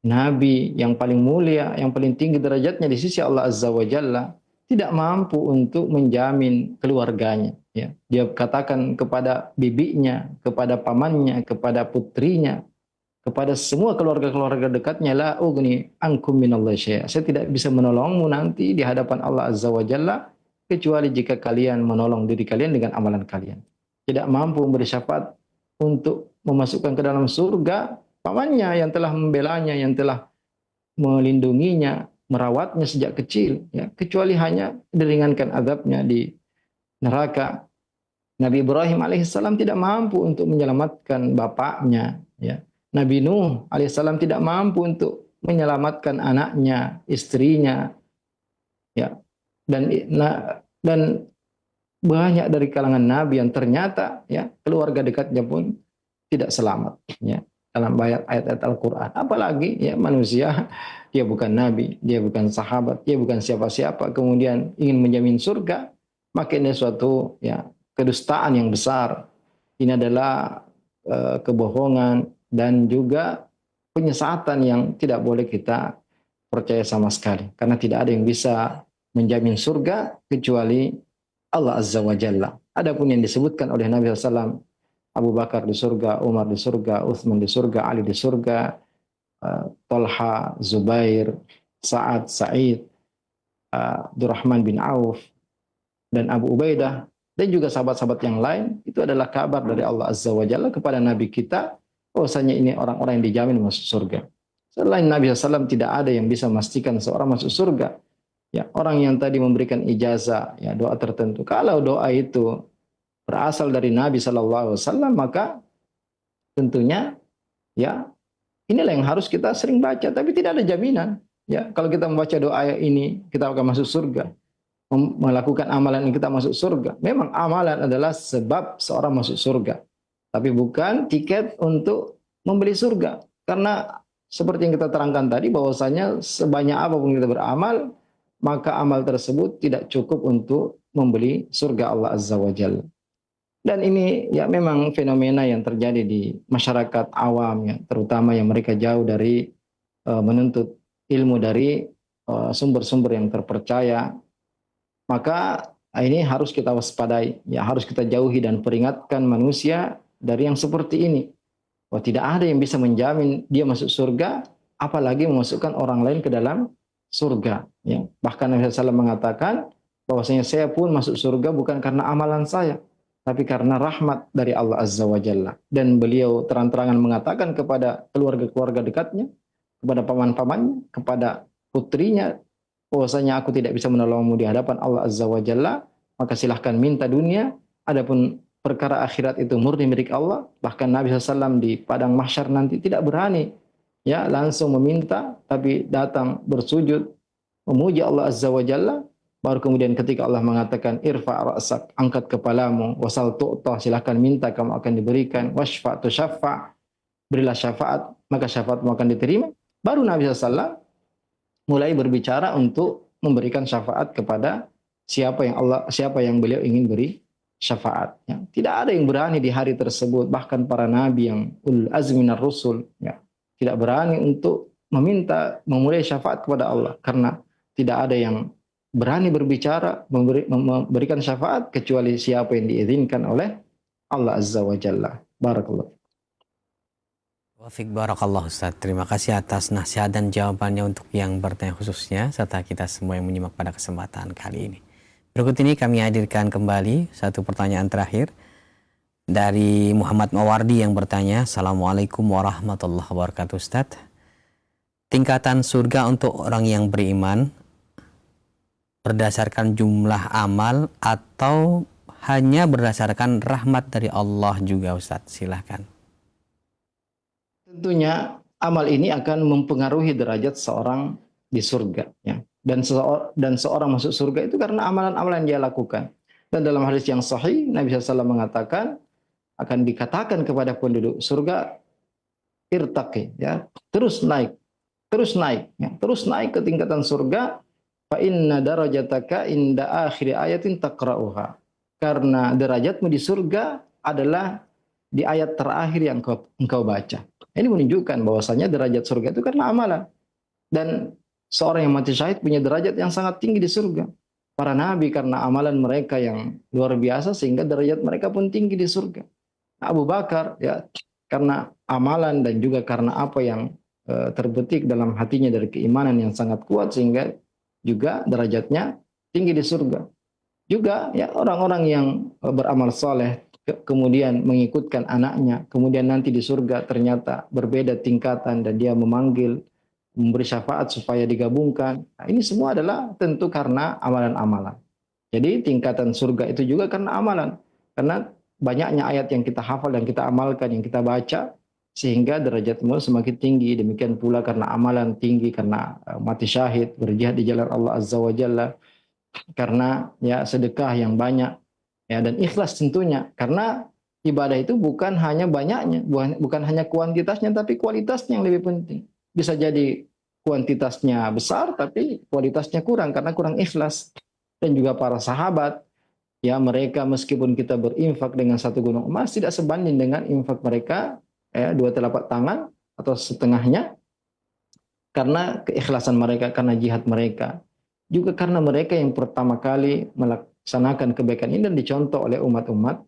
Nabi yang paling mulia, yang paling tinggi derajatnya di sisi Allah Azza wa Jalla, tidak mampu untuk menjamin keluarganya. Ya. Dia katakan kepada bibinya, kepada pamannya, kepada putrinya, kepada semua keluarga-keluarga dekatnya, la ughni ankum minallahi syai'a. Saya tidak bisa menolongmu nanti di hadapan Allah Azza wa Jalla kecuali jika kalian menolong diri kalian dengan amalan kalian. Tidak mampu memberi syafaat untuk memasukkan ke dalam surga pamannya yang telah membelanya, yang telah melindunginya, merawatnya sejak kecil, ya, kecuali hanya diringankan azabnya di neraka. Nabi Ibrahim alaihissalam tidak mampu untuk menyelamatkan bapaknya, ya. Nabi Nuh alaihissalam tidak mampu untuk menyelamatkan anaknya, istrinya, ya. Dan banyak dari kalangan nabi yang ternyata ya keluarga dekatnya pun tidak selamat, ya, dalam ayat-ayat Al-Qur'an. Apalagi ya manusia, dia bukan nabi, dia bukan sahabat, dia bukan siapa-siapa, kemudian ingin menjamin surga, maka ini suatu ya kedustaan yang besar. Ini adalah kebohongan dan juga penyesatan yang tidak boleh kita percaya sama sekali, karena tidak ada yang bisa menjamin surga kecuali Allah Azza wa Jalla. Adapun yang disebutkan oleh Nabi SAW, Abu Bakar di surga, Umar di surga, Utsman di surga, Ali di surga, Talha, Zubair, Sa'ad, Sa'id, Abdurrahman bin Auf, dan Abu Ubaidah, dan juga sahabat-sahabat yang lain, itu adalah kabar dari Allah Azza wa Jalla kepada Nabi kita, bahwasanya ini orang-orang yang dijamin masuk surga. Selain Nabi SAW tidak ada yang bisa memastikan seorang masuk surga. Ya, orang yang tadi memberikan ijazah ya doa tertentu, kalau doa itu berasal dari Nabi SAW, maka tentunya ya inilah yang harus kita sering baca, tapi tidak ada jaminan. Ya, kalau kita membaca doa ini kita akan masuk surga, melakukan amalan ini kita masuk surga. Memang amalan adalah sebab seorang masuk surga, tapi bukan tiket untuk membeli surga. Karena seperti yang kita terangkan tadi, bahwasanya sebanyak apapun kita beramal, maka amal tersebut tidak cukup untuk membeli surga Allah Azza wa Jalla. Dan ini ya memang fenomena yang terjadi di masyarakat awam, ya, terutama yang mereka jauh dari menuntut ilmu dari sumber-sumber yang terpercaya. Maka ini harus kita waspadai, ya, harus kita jauhi dan peringatkan manusia dari yang seperti ini. Bahwa tidak ada yang bisa menjamin dia masuk surga, apalagi memasukkan orang lain ke dalam surga. Ya. Bahkan Nabi SAW mengatakan bahwasanya saya pun masuk surga bukan karena amalan saya, tapi karena rahmat dari Allah Azza wa Jalla. Dan beliau terang-terangan mengatakan kepada keluarga-keluarga dekatnya, kepada paman-pamannya, kepada putrinya, bahwasanya aku tidak bisa menolongmu di hadapan Allah Azza wa Jalla, maka silahkan minta dunia, adapun perkara akhirat itu murni milik Allah. Bahkan Nabi SAW di padang mahsyar nanti tidak berani ya langsung meminta, tapi datang bersujud memuji Allah Azza wa Jalla. Baru kemudian ketika Allah mengatakan irfa' ra'sak, angkat kepalamu, wasal tu'ta, silahkan minta kamu akan diberikan, washfa' tu syafa', berilah syafaat maka syafaatmu akan diterima. Baru Nabi SAW mulai berbicara untuk memberikan syafaat kepada siapa yang beliau ingin beri syafaat. Ya. Tidak ada yang berani di hari tersebut, bahkan para nabi yang ulul azmi minar rusul, ya, tidak berani untuk memulai syafaat kepada Allah, karena tidak ada yang berani berbicara memberikan syafaat kecuali siapa yang diizinkan oleh Allah Azza wa Jalla. Barakallah. Wafik barakallah Ustaz. Terima kasih atas nasihat dan jawabannya untuk yang bertanya khususnya serta kita semua yang menyimak pada kesempatan kali ini. Berikut ini kami hadirkan kembali satu pertanyaan terakhir dari Muhammad Mawardi yang bertanya, Assalamualaikum warahmatullahi wabarakatuh Ustaz. Tingkatan surga untuk orang yang beriman berdasarkan jumlah amal atau hanya berdasarkan rahmat dari Allah juga Ustaz? Silahkan. Tentunya amal ini akan mempengaruhi derajat seorang di surga, ya. Dan seorang masuk surga itu karena amalan-amalan yang dia lakukan. Dan dalam hadis yang sahih, Nabi SAW mengatakan akan dikatakan kepada penduduk surga, irtaqi, ya, terus naik, ya, terus naik ke tingkatan surga. Fa inna darajataka inda akhir ayatin taqra'uha. Karena derajatmu di surga adalah di ayat terakhir yang engkau baca. Ini menunjukkan bahwasanya derajat surga itu karena amalan. Dan seorang yang mati syahid punya derajat yang sangat tinggi di surga. Para nabi karena amalan mereka yang luar biasa sehingga derajat mereka pun tinggi di surga. Abu Bakar, ya, karena amalan dan juga karena apa yang terbetik dalam hatinya dari keimanan yang sangat kuat sehingga juga derajatnya tinggi di surga. Juga ya orang-orang yang beramal soleh kemudian mengikutkan anaknya, kemudian nanti di surga ternyata berbeda tingkatan dan dia memanggil, memberi syafaat supaya digabungkan. Nah, ini semua adalah tentu karena amalan-amalan. Jadi tingkatan surga itu juga karena amalan. Karena banyaknya ayat yang kita hafal dan kita amalkan, yang kita baca, sehingga derajatmu semakin tinggi. Demikian pula karena amalan tinggi, karena mati syahid, berjihad di jalan Allah Azza wa Jalla, karena ya sedekah yang banyak, ya, dan ikhlas tentunya. Karena ibadah itu bukan hanya banyaknya, bukan hanya kuantitasnya, tapi kualitasnya yang lebih penting. Bisa jadi kuantitasnya besar, tapi kualitasnya kurang karena kurang ikhlas. Dan juga para sahabat, ya, mereka meskipun kita berinfak dengan satu gunung emas tidak sebanding dengan infak mereka, ya, 2 telapak tangan atau setengahnya, karena keikhlasan mereka, karena jihad mereka. Juga karena mereka yang pertama kali melaksanakan kebaikan ini dan dicontoh oleh umat-umat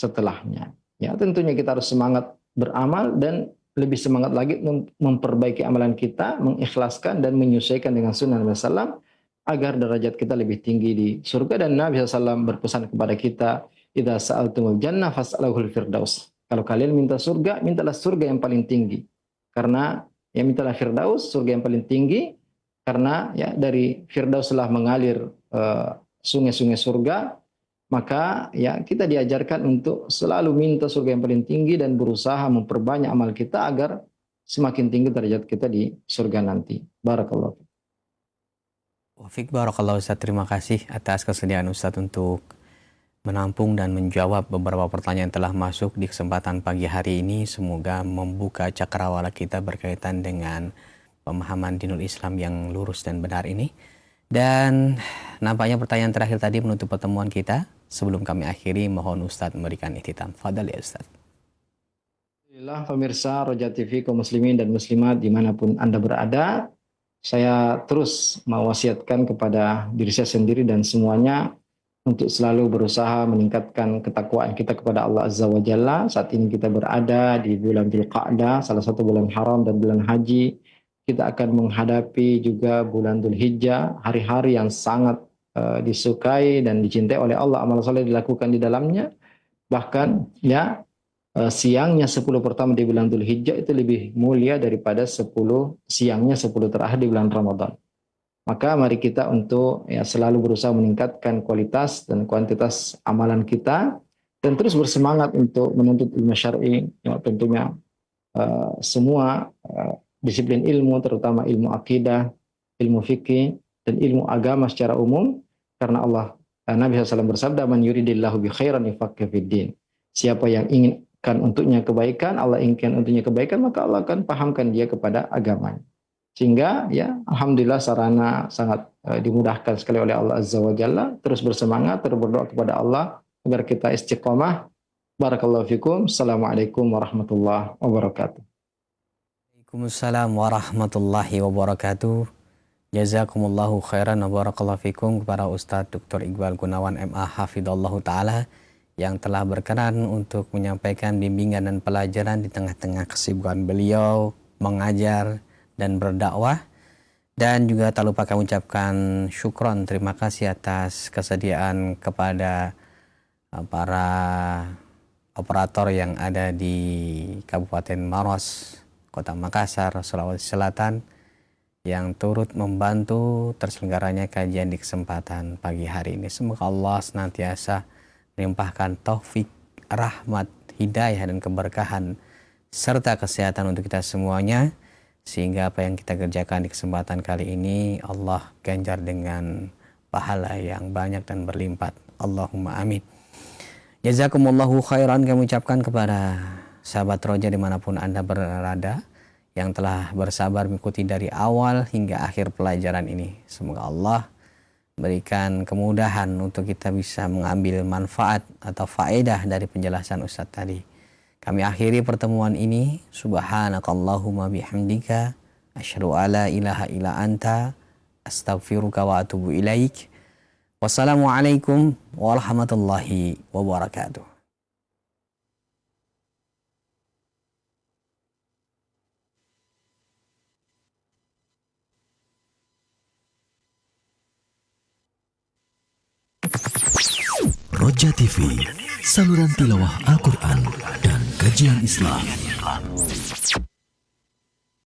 setelahnya. Ya, tentunya kita harus semangat beramal dan lebih semangat lagi memperbaiki amalan kita, mengikhlaskan dan menyesuaikan dengan sunnah Nabi SAW agar derajat kita lebih tinggi di surga. Dan Nabi SAW berpesan kepada kita, idza sa'altumul jannah fas'alul firdaus. Kalau kalian minta surga, mintalah surga yang paling tinggi. Karena ya mintalah firdaus, surga yang paling tinggi, karena ya dari firdauslah mengalir sungai-sungai surga. Maka ya kita diajarkan untuk selalu minta surga yang paling tinggi dan berusaha memperbanyak amal kita agar semakin tinggi derajat kita di surga nanti. Barakallahu. Wafik barakallahu Ustaz. Terima kasih atas kesediaan Ustaz untuk menampung dan menjawab beberapa pertanyaan yang telah masuk di kesempatan pagi hari ini. Semoga membuka cakrawala kita berkaitan dengan pemahaman dinul Islam yang lurus dan benar ini. Dan nampaknya pertanyaan terakhir tadi menutup pertemuan kita. Sebelum kami akhiri, mohon Ustadz memberikan ihtitam. Fadhal ya Ustadz. Alhamdulillah pemirsa Roja TV kaum muslimin dan muslimat dimanapun Anda berada, saya terus mewasiatkan kepada diri saya sendiri dan semuanya untuk selalu berusaha meningkatkan ketakwaan kita kepada Allah Azza wa Jalla. Saat ini kita berada di bulan Dzulqa'dah, salah satu bulan haram dan bulan haji. Kita akan menghadapi juga bulan Dzulhijjah, hari-hari yang sangat disukai dan dicintai oleh Allah, amal soleh dilakukan di dalamnya. Bahkan ya siangnya 10 pertama di bulan Dzulhijjah itu lebih mulia daripada siangnya 10 terakhir di bulan Ramadan. Maka mari kita untuk ya selalu berusaha meningkatkan kualitas dan kuantitas amalan kita dan terus bersemangat untuk menuntut ilmu syar'i, ya, tentunya semua disiplin ilmu, terutama ilmu akidah, ilmu fikih dan ilmu agama secara umum. Karena Nabi SAW bersabda, man yuridillahu bi khairan yufaqqih fid din. Siapa yang inginkan untuknya kebaikan, Allah inginkan untuknya kebaikan, maka Allah akan pahamkan dia kepada agama. Sehingga ya alhamdulillah sarana sangat dimudahkan sekali oleh Allah Azza wa Jalla. Terus bersemangat, terus berdoa kepada Allah agar kita istiqomah. Barakallahu fikum. Assalamualaikum warahmatullahi wabarakatuh. Waalaikumsalam warahmatullahi wabarakatuh. Jazakumullahu khairan wa barakallahu fikum kepada Ustadz Dr. Iqbal Gunawan MA Hafidhallahu Ta'ala yang telah berkenan untuk menyampaikan bimbingan dan pelajaran di tengah-tengah kesibukan beliau mengajar dan berdakwah. Dan juga tak lupa kami ucapkan syukron, terima kasih atas kesediaan kepada para operator yang ada di Kabupaten Maros, Kota Makassar, Sulawesi Selatan, yang turut membantu terselenggaranya kajian di kesempatan pagi hari ini. Semoga Allah senantiasa melimpahkan taufik, rahmat, hidayah, dan keberkahan serta kesehatan untuk kita semuanya, sehingga apa yang kita kerjakan di kesempatan kali ini Allah ganjar dengan pahala yang banyak dan berlimpah. Allahumma amin. Jazakumullahu khairan kami ucapkan kepada sahabat Roja dimanapun Anda berada yang telah bersabar mengikuti dari awal hingga akhir pelajaran ini. Semoga Allah berikan kemudahan untuk kita bisa mengambil manfaat atau faedah dari penjelasan Ustadz tadi. Kami akhiri pertemuan ini. Subhanakallahumma bihamdika asyhadu alla ilaha illa anta astaghfiruka wa atubu ilaik. Wassalamualaikum warahmatullahi wabarakatuh. Roja TV, saluran tilawah Al-Quran dan kajian Islam.